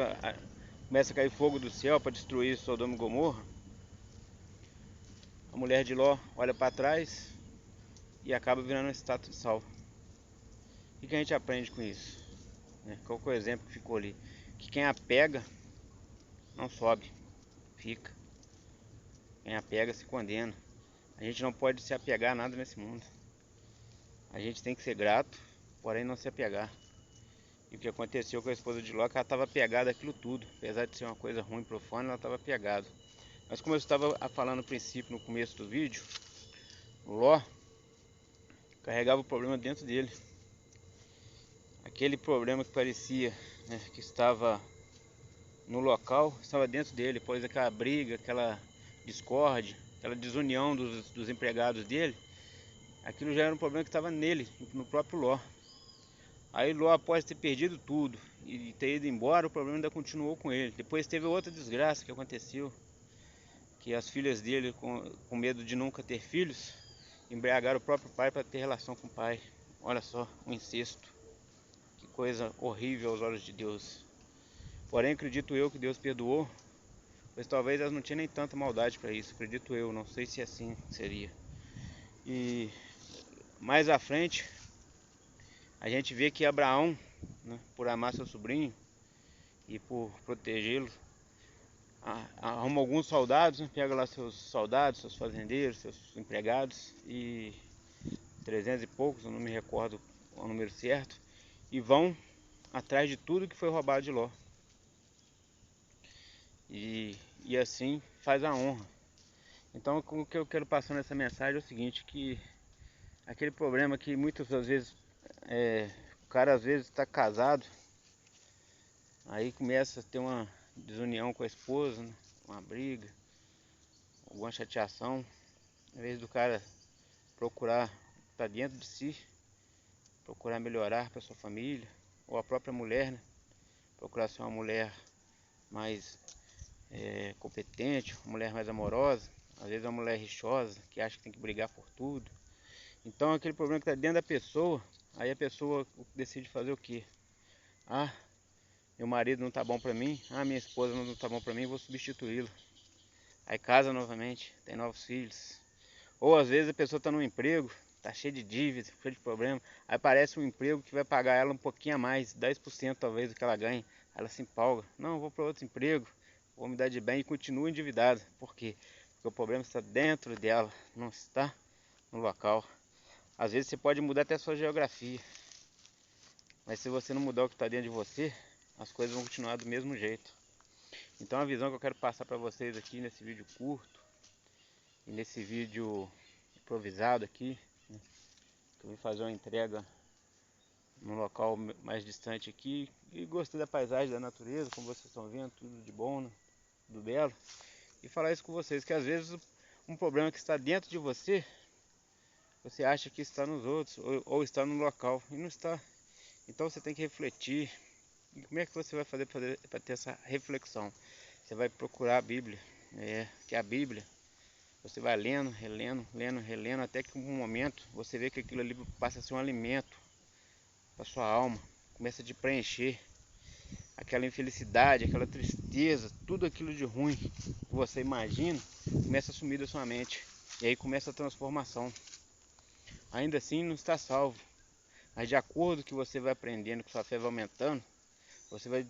S1: começa a cair fogo do céu para destruir Sodoma e Gomorra, a mulher de Ló olha para trás e acaba virando uma estátua de sal. O que a gente aprende com isso? Qual que é o exemplo que ficou ali? Que quem apega não sobe, fica. Quem apega se condena. A gente não pode se apegar a nada nesse mundo. A gente tem que ser grato, porém não se apegar. E o que aconteceu com a esposa de Ló, que ela estava apegada àquilo tudo. Apesar de ser uma coisa ruim, profana, ela estava apegada. Mas como eu estava falando no princípio, no começo do vídeo, Ló carregava o problema dentro dele. Aquele problema que parecia, né, que estava no local, estava dentro dele, pois aquela briga, aquela discórdia, aquela desunião dos empregados dele, aquilo já era um problema que estava nele, no próprio Ló. Aí Ló, após ter perdido tudo e ter ido embora, o problema ainda continuou com ele. Depois teve outra desgraça que aconteceu, que as filhas dele, com medo de nunca ter filhos, embriagaram o próprio pai para ter relação com o pai. Olha só, um incesto. Que coisa horrível aos olhos de Deus. Porém, acredito eu que Deus perdoou, pois talvez elas não tinham nem tanta maldade para isso. Acredito eu, não sei se assim seria. E mais à frente, a gente vê que Abraão, né, por amar seu sobrinho e por protegê-lo, arruma alguns soldados, né, pega lá seus soldados, seus fazendeiros, seus empregados, e 300 e poucos, eu não me recordo o número certo, e vão atrás de tudo que foi roubado de Ló. E assim faz a honra. Então o que eu quero passar nessa mensagem é o seguinte, que aquele problema que muitas das vezes o cara às vezes está casado, aí começa a ter uma desunião com a esposa, né, uma briga, alguma chateação, em vez do cara procurar para dentro de si, procurar melhorar para sua família, ou a própria mulher, né, procurar ser uma mulher mais competente, uma mulher mais amorosa. Às vezes é uma mulher rixosa, que acha que tem que brigar por tudo. Então aquele problema que está dentro da pessoa, aí a pessoa decide fazer o quê? meu marido não tá bom pra mim, minha esposa não tá bom pra mim, vou substituí-lo. Aí casa novamente, tem novos filhos. Ou às vezes a pessoa tá num emprego, tá cheio de dívida, cheio de problema, aí aparece um emprego que vai pagar ela um pouquinho a mais, 10% talvez do que ela ganha. Ela se empolga, não, eu vou para outro emprego, vou me dar de bem e continua endividada. Por quê? Porque o problema está dentro dela, não está no local. Às vezes você pode mudar até a sua geografia, mas se você não mudar o que está dentro de você, as coisas vão continuar do mesmo jeito. Então a visão que eu quero passar para vocês aqui nesse vídeo curto e nesse vídeo improvisado aqui, né, que eu vim fazer uma entrega num local mais distante aqui e gostei da paisagem, da natureza, como vocês estão vendo, tudo de bom, né, tudo belo. E falar isso com vocês, que às vezes um problema que está dentro de você, você acha que está nos outros ou está no local e não está. Então você tem que refletir. E como é que você vai fazer para ter essa reflexão? Você vai procurar a Bíblia, que é a Bíblia. Você vai lendo, relendo, lendo, relendo, até que um momento você vê que aquilo ali passa a ser um alimento para sua alma, começa a te preencher. Aquela infelicidade, aquela tristeza, tudo aquilo de ruim que você imagina, começa a sumir da sua mente. E aí começa a transformação. Ainda assim não está salvo, mas de acordo que você vai aprendendo, que sua fé vai aumentando, você vai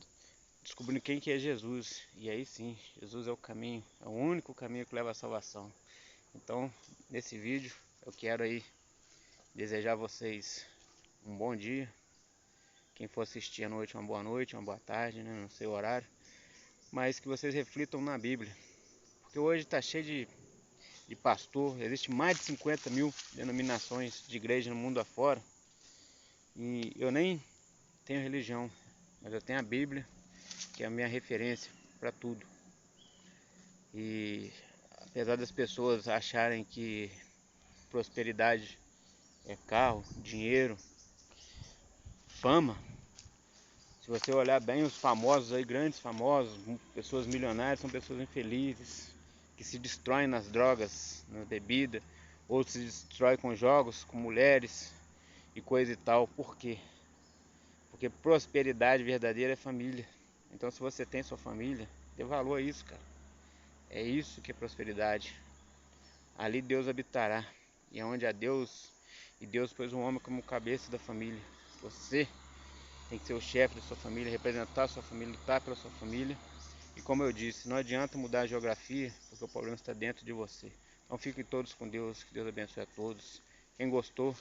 S1: descobrindo quem que é Jesus. E aí sim, Jesus é o caminho, é o único caminho que leva à salvação. Então, nesse vídeo, eu quero aí desejar a vocês um bom dia. Quem for assistir à noite, uma boa tarde, né? Não sei o horário. Mas que vocês reflitam na Bíblia. Porque hoje está cheio de pastor, existe mais de 50 mil denominações de igreja no mundo afora. E eu nem tenho religião, mas eu tenho a Bíblia, que é a minha referência para tudo. E apesar das pessoas acharem que prosperidade é carro, dinheiro, fama, se você olhar bem os famosos aí, grandes famosos, pessoas milionárias, são pessoas infelizes, que se destroem nas drogas, na bebida, ou se destrói com jogos, com mulheres e coisa e tal. Por quê? Porque prosperidade verdadeira é família. Então se você tem sua família, dê valor a isso, cara. É isso que é prosperidade. Ali Deus habitará. E é onde há Deus, e Deus pôs um homem como cabeça da família. Você tem que ser o chefe da sua família, representar a sua família, lutar pela sua família. E como eu disse, não adianta mudar a geografia, porque o problema está dentro de você. Então fiquem todos com Deus, que Deus abençoe a todos. Quem gostou,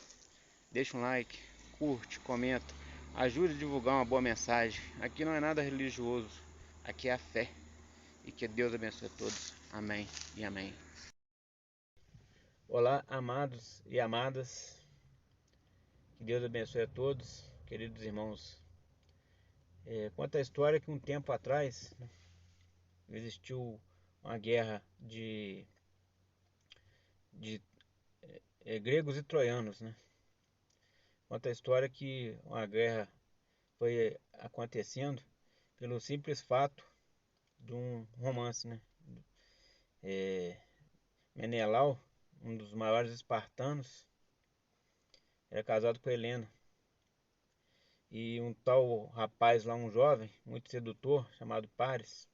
S1: deixa um like, curte, comenta, ajude a divulgar uma boa mensagem. Aqui não é nada religioso, aqui é a fé. E que Deus abençoe a todos. Amém e amém. Olá, amados e amadas. Que Deus abençoe a todos, queridos irmãos. Conta a história que um tempo atrás, né, existiu uma guerra de gregos e troianos, né? Conta a história que uma guerra foi acontecendo pelo simples fato de um romance, né? Menelau, um dos maiores espartanos, era casado com Helena. E um tal rapaz lá, um jovem, muito sedutor, chamado Paris,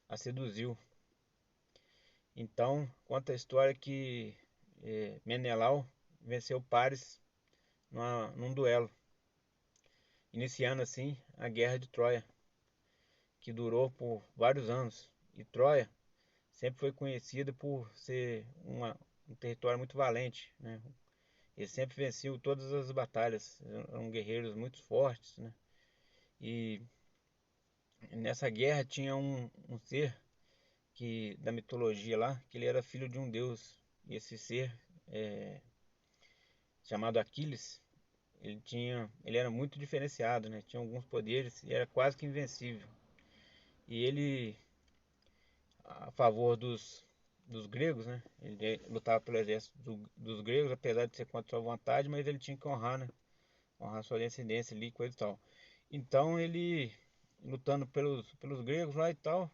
S1: a seduziu. Então, conta a história que Menelau venceu Paris num duelo, iniciando assim a Guerra de Troia, que durou por vários anos. E Troia sempre foi conhecida por ser um território muito valente, né? Eles sempre venciam todas as batalhas, eram guerreiros muito fortes, né? E nessa guerra tinha um ser da mitologia lá, que ele era filho de um deus. E esse ser, chamado Aquiles, ele era muito diferenciado, né? Tinha alguns poderes e era quase que invencível. E ele, a favor dos gregos, né? Ele lutava pelo exército dos gregos, apesar de ser contra sua vontade, mas ele tinha que honrar, né? Honrar sua descendência ali, coisa e tal. Então ele, lutando pelos gregos lá e tal,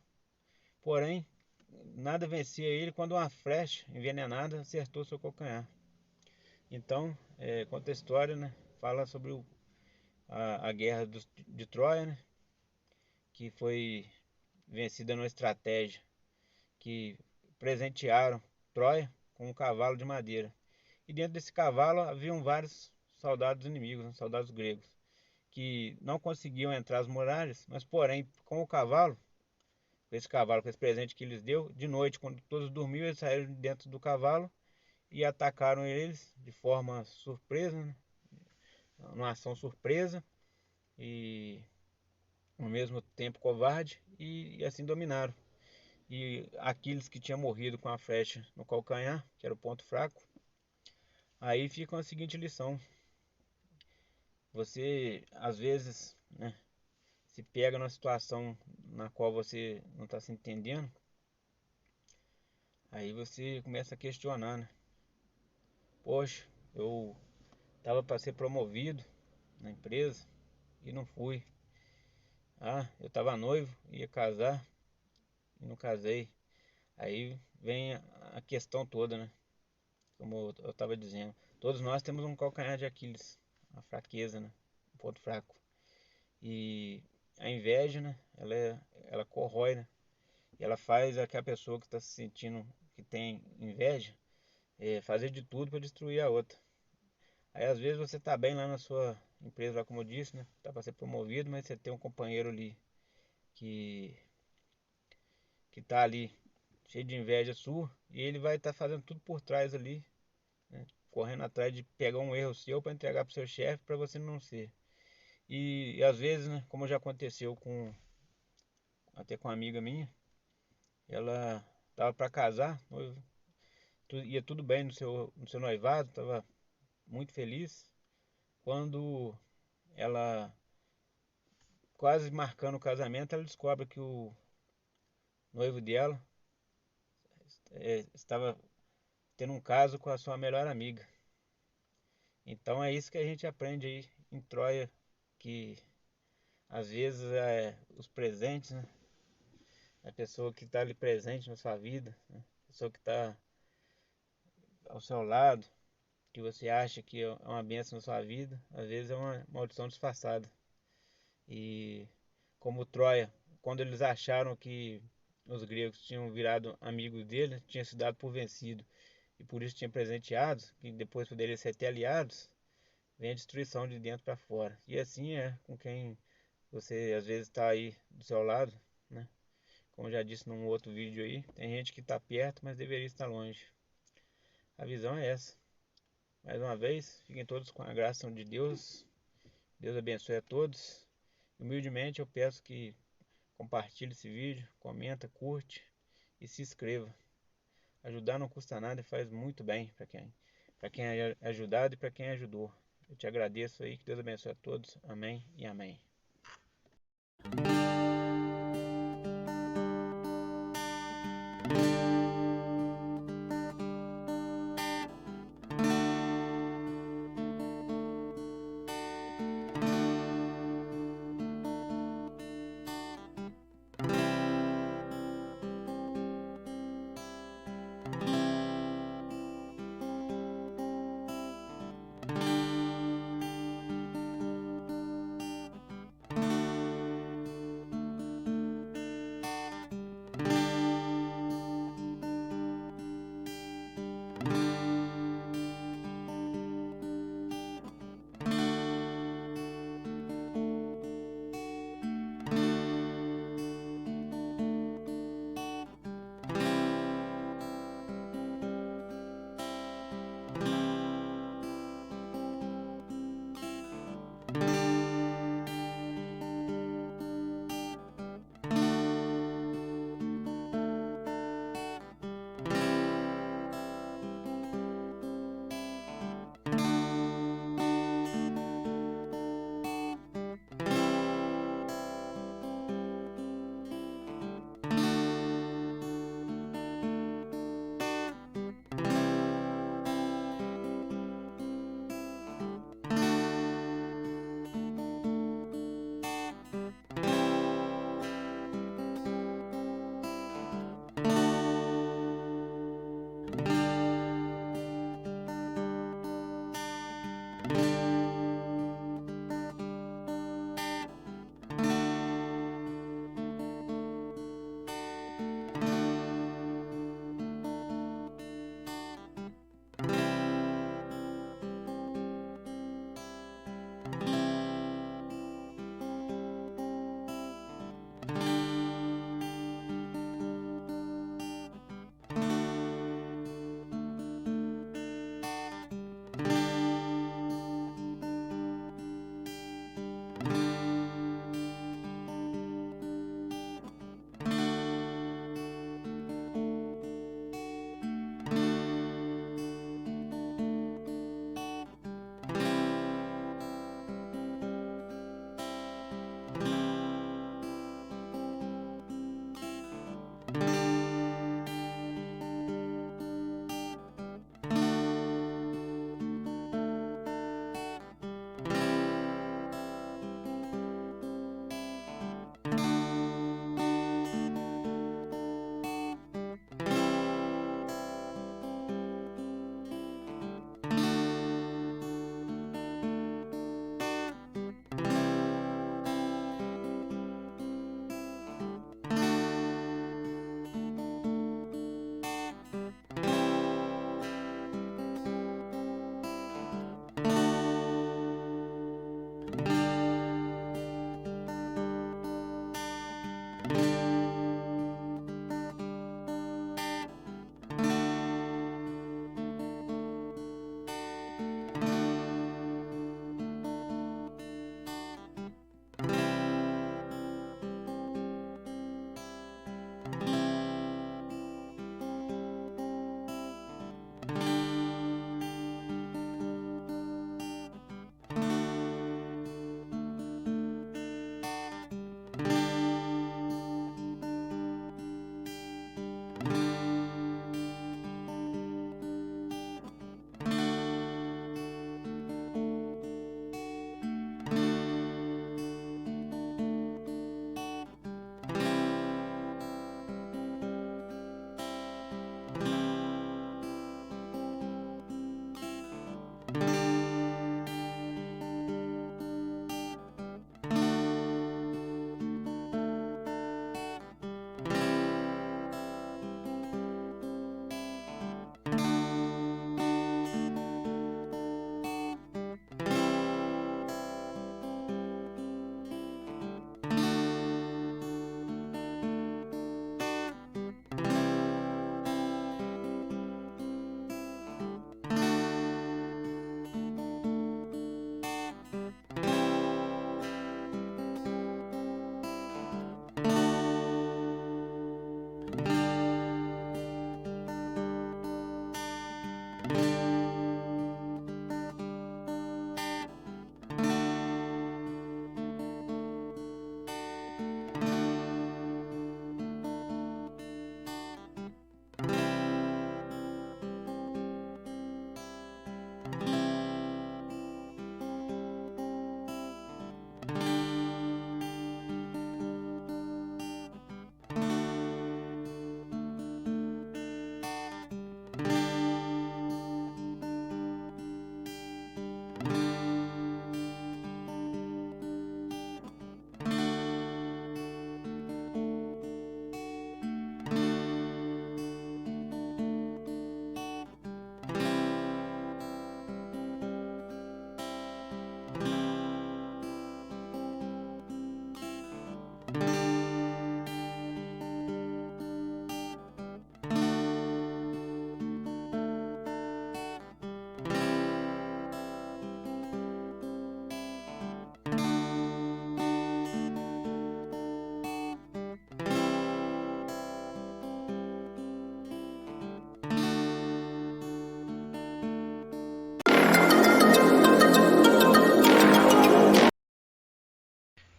S1: porém, nada vencia ele quando uma flecha envenenada acertou seu calcanhar. Então, conta a história, né? Fala sobre a guerra de Troia, né? que foi vencida numa estratégia, que presentearam Troia com um cavalo de madeira. E dentro desse cavalo haviam vários soldados inimigos, né, soldados gregos, que não conseguiam entrar as muralhas, mas porém com o cavalo, com esse presente que eles deu, de noite, quando todos dormiam, eles saíram de dentro do cavalo e atacaram eles de forma surpresa, né? Uma ação surpresa e ao mesmo tempo covarde, e assim dominaram. E Aquiles, que tinha morrido com a flecha no calcanhar, que era o ponto fraco, aí fica a seguinte lição: você às vezes, né, se pega numa situação na qual você não está se entendendo, aí você começa a questionar, né? Poxa, eu estava para ser promovido na empresa e não fui. Ah, eu estava noivo, ia casar e não casei. Aí vem a questão toda, né? Como eu estava dizendo, todos nós temos um calcanhar de Aquiles, uma fraqueza, né? Um ponto fraco. E a inveja, né? Ela corrói, né? E ela faz aquela pessoa que está se sentindo que tem inveja fazer de tudo para destruir a outra. Aí às vezes você está bem lá na sua empresa, lá como eu disse, né? Tá para ser promovido, mas você tem um companheiro ali que que tá ali cheio de inveja sua e ele vai estar fazendo tudo por trás ali, né? Correndo atrás de pegar um erro seu para entregar para o seu chefe para você não ser. E às vezes, né, como já aconteceu com até com uma amiga minha, ela tava para casar, ia tudo bem no seu noivado, tava muito feliz, quando ela quase marcando o casamento, ela descobre que o noivo dela estava tendo um caso com a sua melhor amiga. Então é isso que a gente aprende aí em Troia, que às vezes os presentes, né? A pessoa que está ali presente na sua vida, né? A pessoa que está ao seu lado, que você acha que é uma bênção na sua vida, às vezes é uma maldição disfarçada. E como Troia, quando eles acharam que os gregos tinham virado amigos dele, tinha se dado por vencido e por isso tinha presenteados, que depois poderiam ser até aliados, vem a destruição de dentro para fora. E assim é com quem você às vezes está aí do seu lado, né? Como eu já disse num outro vídeo aí, tem gente que está perto, mas deveria estar longe. A visão é essa. Mais uma vez, fiquem todos com a graça de Deus. Deus abençoe a todos. Humildemente eu peço que compartilhe esse vídeo, comenta, curte e se inscreva. Ajudar não custa nada e faz muito bem para quem é ajudado e para quem ajudou. Eu te agradeço aí, que Deus abençoe a todos. Amém e amém.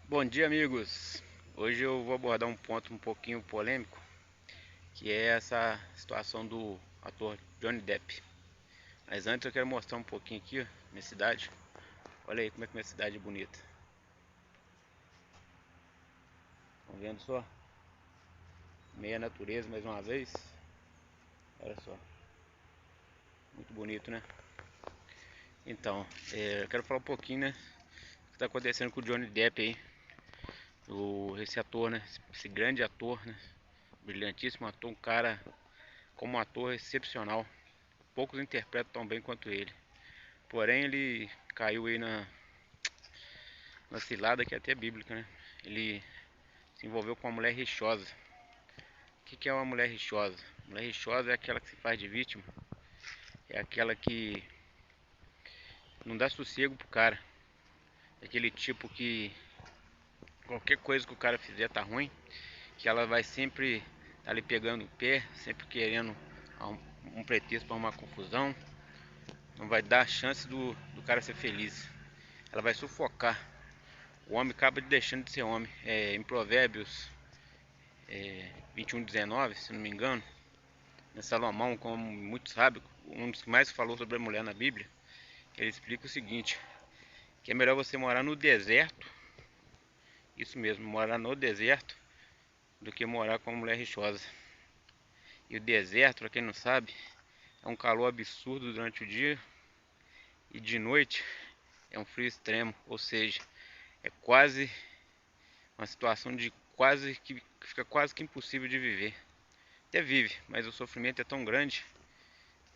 S1: Bom dia, amigos. Hoje eu vou abordar um ponto um pouquinho polêmico, que é essa situação do ator Johnny Depp. Mas antes eu quero mostrar um pouquinho aqui, ó, minha cidade. Olha aí como é que minha cidade é bonita. Estão vendo só? Meia natureza mais uma vez. Olha só. Muito bonito, né? Então, eu quero falar um pouquinho, né? O que está acontecendo com o Johnny Depp aí. Esse ator, né? Esse grande ator, né? Brilhantíssimo ator, um cara como ator excepcional. Poucos interpretam tão bem quanto ele. Porém, ele caiu aí na cilada que é até bíblica, né? Ele se envolveu com uma mulher rixosa. O que é uma mulher rixosa? Mulher rixosa é aquela que se faz de vítima. É aquela que não dá sossego pro cara. É aquele tipo que qualquer coisa que o cara fizer tá ruim, que ela vai sempre tá ali pegando o pé, sempre querendo um pretexto para uma confusão. Não vai dar a chance do cara ser feliz. Ela vai sufocar. O homem acaba deixando de ser homem. Em Provérbios 21:19, se não me engano, Salomão, como muito sábio, um dos que mais falou sobre a mulher na Bíblia, ele explica o seguinte, que é melhor você morar no deserto, isso mesmo, morar no deserto, do que morar com uma mulher rixosa. E o deserto, para quem não sabe, é um calor absurdo durante o dia e de noite é um frio extremo, ou seja, é quase uma situação de quase que fica quase que impossível de viver. Até vive, mas o sofrimento é tão grande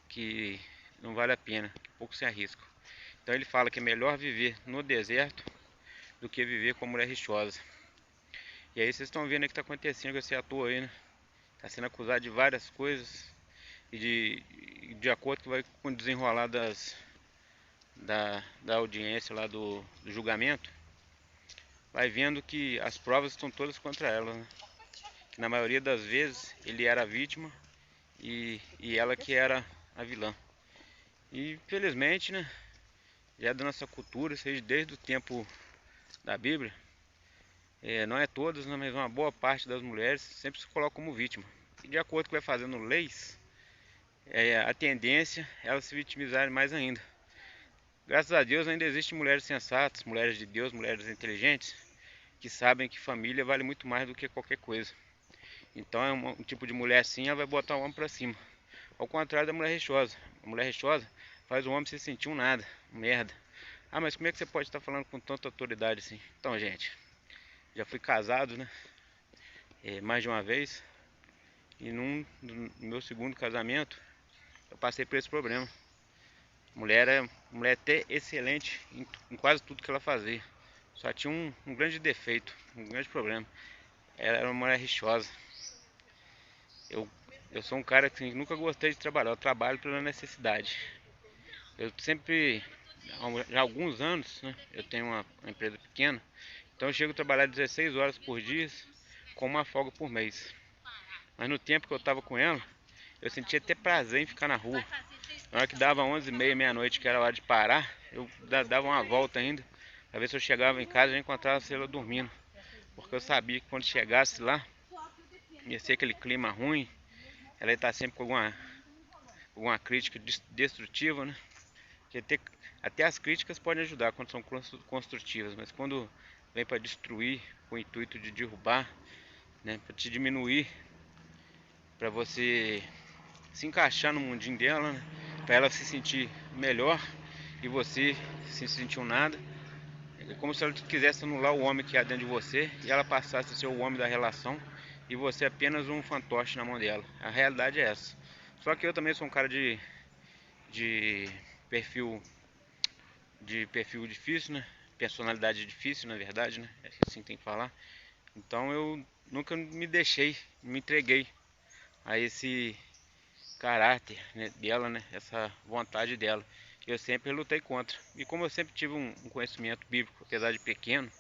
S1: que não vale a pena, pouco se arrisca. Então ele fala que é melhor viver no deserto do que viver com a mulher rixosa. E aí vocês estão vendo o que está acontecendo com esse ator aí, né? Está sendo acusado de várias coisas e de acordo com o desenrolar da audiência lá do julgamento, vai vendo que as provas estão todas contra ela, né? Que na maioria das vezes ele era a vítima e ela que era a vilã. E infelizmente, né, já da nossa cultura, seja desde o tempo da Bíblia, não é todas, né, mas uma boa parte das mulheres sempre se coloca como vítima. E de acordo com vai fazendo leis, a tendência é elas se vitimizarem mais ainda. Graças a Deus ainda existem mulheres sensatas, mulheres de Deus, mulheres inteligentes, que sabem que família vale muito mais do que qualquer coisa. Então é um tipo de mulher assim, ela vai botar o homem pra cima. Ao contrário da mulher rixosa. A mulher rixosa faz o homem se sentir um nada, um merda. Ah, mas como é que você pode estar falando com tanta autoridade assim? Então, gente, já fui casado, né? Mais de uma vez. E no meu segundo casamento, eu passei por esse problema. Mulher até excelente em quase tudo que ela fazia. Só tinha um grande defeito, um grande problema. Ela era uma mulher rixosa. Eu, eu sou um cara que nunca gostei de trabalhar, eu trabalho pela necessidade. Eu sempre, já há alguns anos, né, eu tenho uma empresa pequena, então eu chego a trabalhar 16 horas por dia, com uma folga por mês. Mas no tempo que eu estava com ela, eu sentia até prazer em ficar na rua. Na hora que dava 11h30, meia-noite, que era a hora de parar, eu dava uma volta ainda, pra ver se eu chegava em casa e já encontrava ela dormindo. Porque eu sabia que quando chegasse lá, ia ser aquele clima ruim, ela ia estar sempre com alguma crítica destrutiva, né? Que até as críticas podem ajudar quando são construtivas, mas quando vem para destruir, com o intuito de derrubar, né, para te diminuir, para você se encaixar no mundinho dela, né, para ela se sentir melhor e você se sentir um nada, é como se ela quisesse anular o homem que há dentro de você e ela passasse a ser o homem da relação e você apenas um fantoche na mão dela. A realidade é essa. Só que eu também sou um cara de perfil difícil, né? Personalidade difícil, na verdade, né? É assim que tem que falar. Então eu nunca me deixei, me entreguei a esse caráter, né, dela, né? Essa vontade dela. Eu sempre lutei contra. E como eu sempre tive um conhecimento bíblico, apesar de pequeno,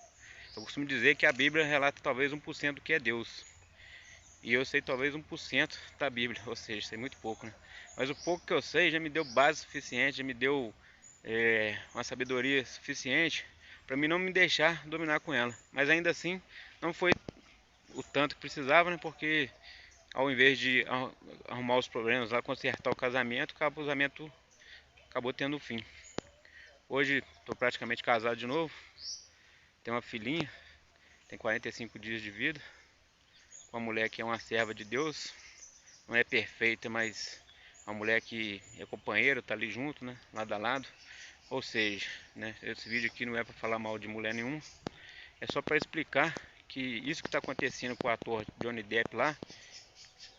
S1: eu costumo dizer que a Bíblia relata talvez 1% do que é Deus. E eu sei talvez 1% da Bíblia, ou seja, sei muito pouco, né? Mas o pouco que eu sei já me deu base suficiente, já me deu uma sabedoria suficiente para mim não me deixar dominar com ela. Mas ainda assim, não foi o tanto que precisava, né? Porque ao invés de arrumar os problemas lá, consertar o casamento acabou tendo fim. Hoje estou praticamente casado de novo, tenho uma filhinha, tem 45 dias de vida, uma mulher que é uma serva de Deus, não é perfeita, mas uma mulher que é companheiro, tá ali junto, né? Lado a lado. Ou seja, né, esse vídeo aqui não é para falar mal de mulher nenhuma, é só para explicar que isso que está acontecendo com o ator Johnny Depp lá,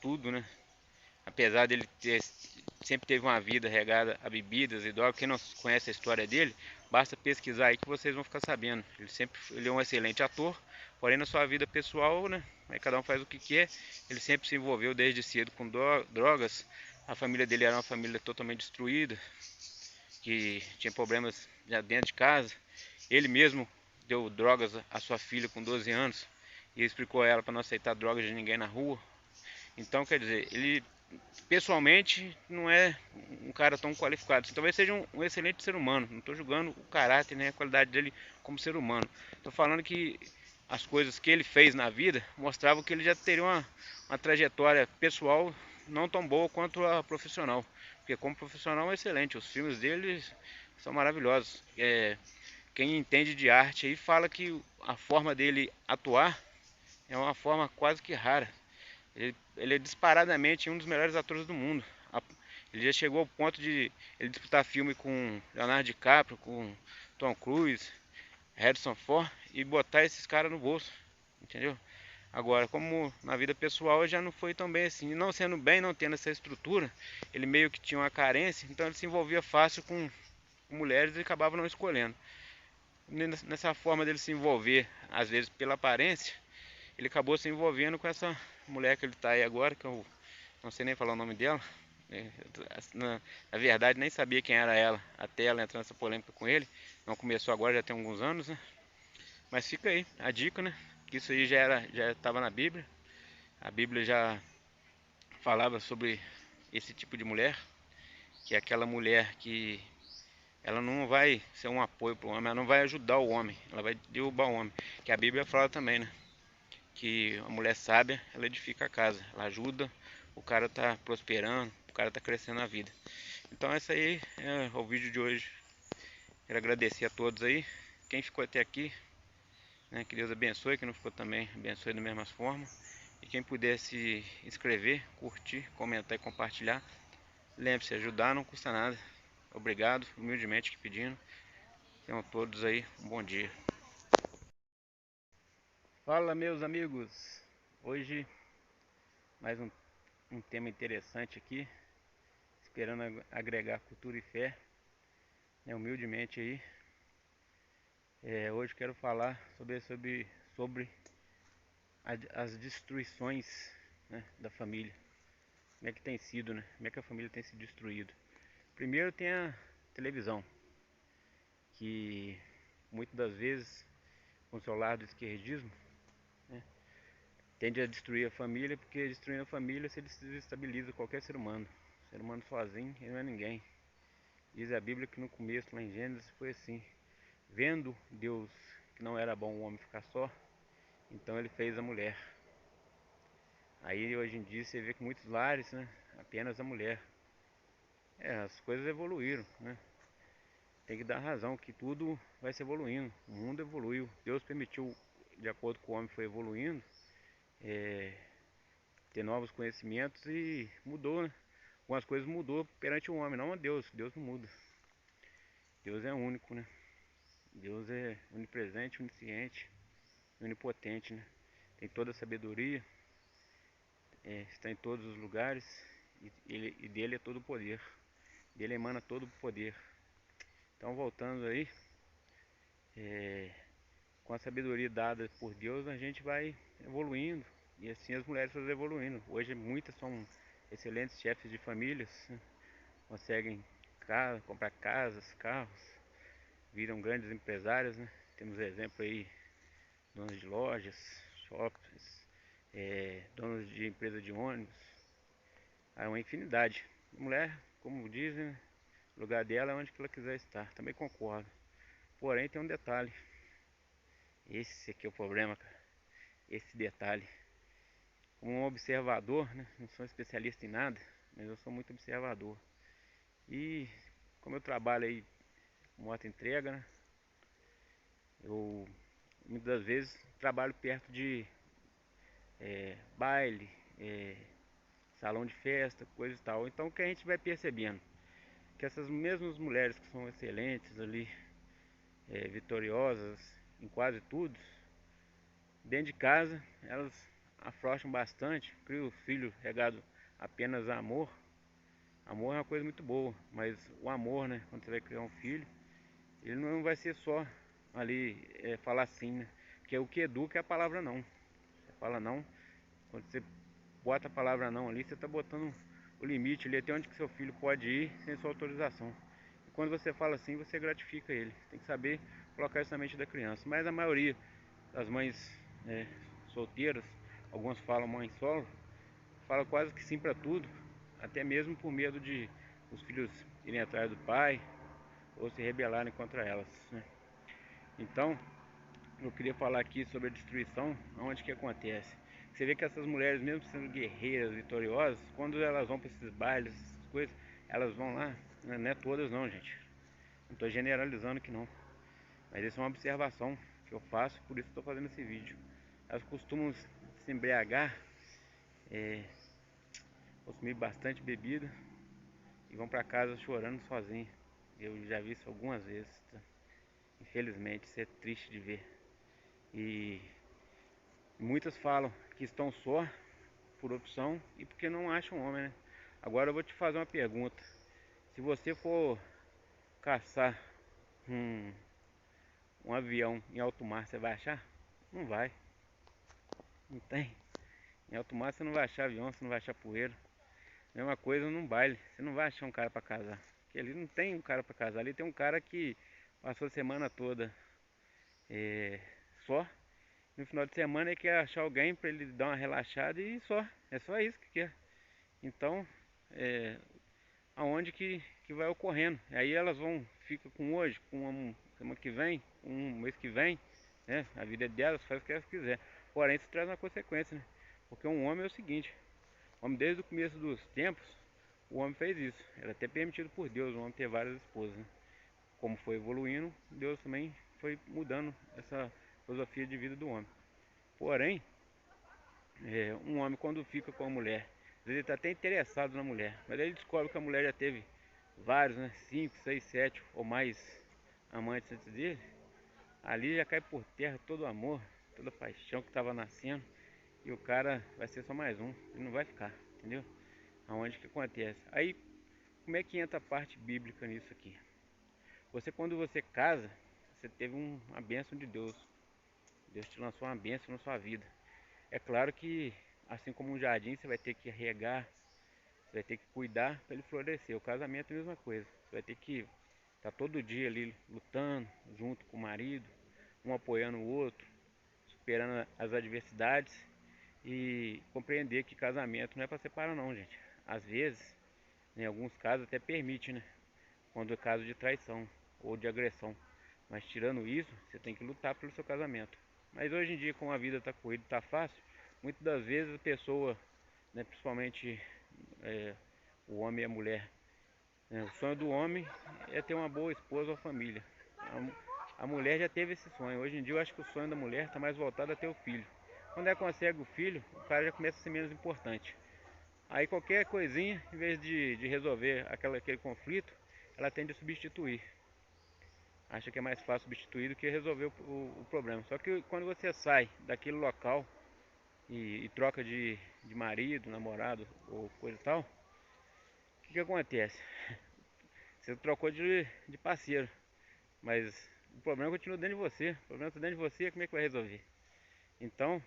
S1: tudo, né? Apesar dele sempre teve uma vida regada a bebidas e drogas, quem não conhece a história dele, basta pesquisar aí que vocês vão ficar sabendo. Ele é um excelente ator, porém na sua vida pessoal, né? Aí cada um faz o que quer. Ele sempre se envolveu desde cedo com drogas. A família dele era uma família totalmente destruída, que tinha problemas já dentro de casa. Ele mesmo deu drogas à sua filha com 12 anos e explicou a ela para não aceitar drogas de ninguém na rua. Então, quer dizer, ele pessoalmente não é um cara tão qualificado. Talvez seja um excelente ser humano. Não estou julgando o caráter, né, a qualidade dele como ser humano. Estou falando que as coisas que ele fez na vida mostravam que ele já teria uma trajetória pessoal não tão boa quanto a profissional. Porque como profissional é excelente. Os filmes dele são maravilhosos. Quem entende de arte aí fala que a forma dele atuar é uma forma quase que rara. Ele é disparadamente um dos melhores atores do mundo. Ele já chegou ao ponto de ele disputar filme com Leonardo DiCaprio, com Tom Cruise, Harrison Ford e botar esses caras no bolso, entendeu? Agora, como na vida pessoal já não foi tão bem assim, não sendo bem, não tendo essa estrutura, ele meio que tinha uma carência, então ele se envolvia fácil com mulheres e acabava não escolhendo. Nessa forma dele se envolver, às vezes pela aparência, ele acabou se envolvendo com essa mulher que ele está aí agora, que eu não sei nem falar o nome dela. Na verdade, nem sabia quem era ela, até ela entrar nessa polêmica com ele. Não começou agora, já tem alguns anos, né? Mas fica aí a dica, né? Que isso aí já estava na Bíblia. A Bíblia já falava sobre esse tipo de mulher, que é aquela mulher que ela não vai ser um apoio para o homem, ela não vai ajudar o homem, ela vai derrubar o homem. Que a Bíblia fala também, né? Que a mulher sábia, ela edifica a casa, ela ajuda o cara tá prosperando, o cara tá crescendo na vida. Então esse aí é o vídeo de hoje. Quero agradecer a todos aí, quem ficou até aqui, né, que Deus abençoe, quem não ficou também, abençoe da mesma forma. E quem puder se inscrever, curtir, comentar e compartilhar, lembre-se, ajudar não custa nada. Obrigado, humildemente que pedindo. Tenham todos aí um bom dia. Fala, meus amigos. Hoje mais um tema interessante aqui, esperando agregar cultura e fé, né, humildemente aí. Hoje quero falar sobre as destruições, né, da família. Como é que tem sido, né? Como é que a família tem se destruído? Primeiro tem a televisão, que muitas das vezes, com seu lado esquerdismo, né, tende a destruir a família, porque destruindo a família se desestabiliza qualquer ser humano. O ser humano sozinho, ele não é ninguém. Diz a Bíblia que no começo, lá em Gênesis, foi assim: vendo Deus que não era bom o homem ficar só, então ele fez a mulher. Aí hoje em dia você vê que muitos lares, né, apenas a mulher. As coisas evoluíram, né? Tem que dar razão que tudo vai se evoluindo. O mundo evoluiu. Deus permitiu, de acordo com o homem foi evoluindo, é, ter novos conhecimentos e mudou, né? Algumas coisas mudou perante o homem, não a Deus. Deus não muda. Deus é único, né? Deus é onipresente, onisciente, onipotente, né? Tem toda a sabedoria, está em todos os lugares e dele é todo o poder. Dele emana todo o poder. Então, voltando aí, com a sabedoria dada por Deus, a gente vai evoluindo e assim as mulheres estão evoluindo. Hoje muitas são excelentes chefes de famílias, né? Conseguem comprar casas, carros, viram grandes empresários, né? Temos exemplo aí, donos de lojas, shoppings, donos de empresa de ônibus, há uma infinidade. A mulher, como dizem, né, o lugar dela é onde ela quiser estar, também concordo. Porém tem um detalhe, esse aqui é o problema, cara. Esse detalhe, como um observador, né? Não sou especialista em nada, mas eu sou muito observador. E como eu trabalho aí com moto entrega, né? Eu muitas das vezes trabalho perto de baile, é, salão de festa, coisa e tal. Então o que a gente vai percebendo? Que essas mesmas mulheres que são excelentes ali, vitoriosas em quase tudo, dentro de casa elas afrouxam bastante, criam o filho regado apenas a amor. Amor é uma coisa muito boa, mas o amor, né, quando você vai criar um filho, ele não vai ser só ali falar sim, né? Porque o que educa é a palavra não. Você fala não, quando você bota a palavra não ali, você está botando o limite ali até onde que seu filho pode ir sem sua autorização. E quando você fala assim, você gratifica ele. Tem que saber colocar isso na mente da criança. Mas a maioria das mães solteiras, algumas falam mãe solo, fala quase que sim para tudo, até mesmo por medo de os filhos irem atrás do pai ou se rebelarem contra elas, né? Então, eu queria falar aqui sobre a destruição, onde que acontece. Você vê que essas mulheres, mesmo sendo guerreiras, vitoriosas, quando elas vão para esses bailes, essas coisas, elas vão lá, não é todas não, gente. Não estou generalizando que não, mas isso é uma observação que eu faço, por isso estou fazendo esse vídeo. Elas costumam se embriagar, consumir bastante bebida e vão para casa chorando sozinhas. Eu já vi isso algumas vezes, tá? Infelizmente, isso é triste de ver. E muitas falam que estão só por opção e porque não acham homem, né? Agora eu vou te fazer uma pergunta. Se você for caçar um avião em alto mar, você vai achar? Não vai. Não tem. Em alto mar você não vai achar avião, você não vai achar poeira. Mesma coisa num baile. Você não vai achar um cara para casar. Porque ali não tem um cara para casar. Ali tem um cara que passou a semana toda só. No final de semana ele quer achar alguém para ele dar uma relaxada e só. É só isso que quer. Então, aonde que vai ocorrendo. Aí elas vão, fica com hoje, com uma semana que vem, um mês que vem, né? A vida é delas, faz o que elas quiser. Porém, isso traz uma consequência, né? Porque um homem é o seguinte, o homem desde o começo dos tempos, o homem fez isso. Era até permitido por Deus o homem ter várias esposas, né? Como foi evoluindo, Deus também foi mudando essa filosofia de vida do homem. Porém, um homem quando fica com a mulher, às vezes ele está até interessado na mulher, mas aí ele descobre que a mulher já teve vários, né? 5, 6, 7 ou mais amantes antes dele, ali já cai por terra todo o amor, toda a paixão que estava nascendo. E o cara vai ser só mais um, ele não vai ficar, entendeu? Aonde que acontece? Aí, como é que entra a parte bíblica nisso aqui? Quando você casa, você teve uma bênção de Deus. Deus te lançou uma bênção na sua vida. É claro que, assim como um jardim, você vai ter que regar, você vai ter que cuidar para ele florescer. O casamento é a mesma coisa. Você vai ter que estar todo dia ali lutando, junto com o marido, um apoiando o outro, superando as adversidades e compreender que casamento não é para separar não, gente. Às vezes, em alguns casos até permite, né? Quando é caso de traição ou de agressão. Mas tirando isso, você tem que lutar pelo seu casamento. Mas hoje em dia, como a vida está corrida, está fácil, muitas das vezes a pessoa, né, principalmente o homem e a mulher, né, o sonho do homem é ter uma boa esposa ou família. A mulher já teve esse sonho. Hoje em dia eu acho que o sonho da mulher está mais voltado a ter o filho. Quando ela consegue o filho, o cara já começa a ser menos importante. Aí qualquer coisinha, em vez de resolver aquele conflito, ela tende a substituir. Acha que é mais fácil substituir do que resolver o problema. Só que quando você sai daquele local e troca de marido, namorado ou coisa e tal, o que acontece? Você trocou de parceiro, mas o problema continua dentro de você. O problema está dentro de você, como é que vai resolver? Então,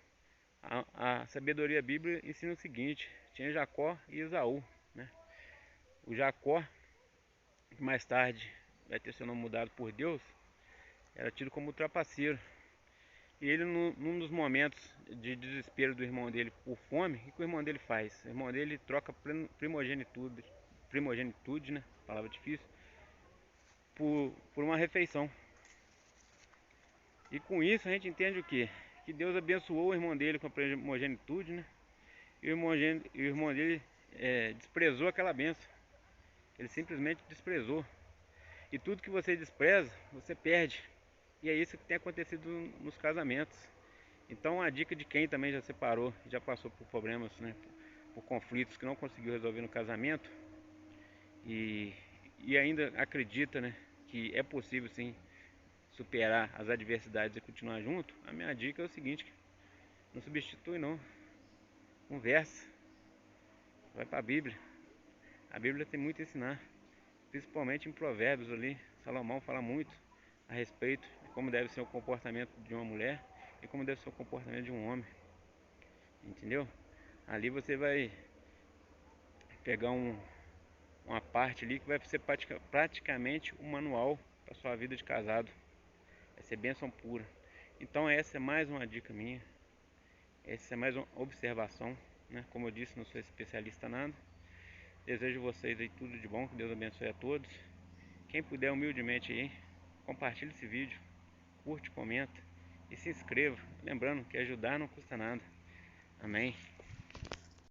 S1: a sabedoria bíblica ensina o seguinte: tinha Jacó e Esaú, né? O Jacó, que mais tarde vai ter seu nome mudado por Deus, era tido como trapaceiro. E ele, num dos momentos de desespero do irmão dele por fome, o que o irmão dele faz? O irmão dele troca primogenitude, né? Palavra difícil, por uma refeição. E com isso a gente entende o quê? Que Deus abençoou o irmão dele com a primogenitude, né? E o irmão dele desprezou aquela bênção. Ele simplesmente desprezou. E tudo que você despreza, você perde. E é isso que tem acontecido nos casamentos. Então a dica de quem também já separou, já passou por problemas, né, por conflitos que não conseguiu resolver no casamento e, e ainda acredita, né, que é possível sim superar as adversidades e continuar junto, a minha dica é o seguinte: não substitui não, conversa, vai para a Bíblia. A Bíblia tem muito a ensinar, principalmente em Provérbios ali. Salomão fala muito a respeito de como deve ser o comportamento de uma mulher e como deve ser o comportamento de um homem, entendeu? Ali você vai pegar uma parte ali que vai ser praticamente um manual para sua vida de casado. Vai ser bênção pura. Então essa é mais uma dica minha. Essa é mais uma observação, né? Como eu disse, não sou especialista em nada. Desejo vocês aí tudo de bom, que Deus abençoe a todos. Quem puder humildemente aí, compartilhe esse vídeo, curte, comenta e se inscreva. Lembrando que ajudar não custa nada. Amém.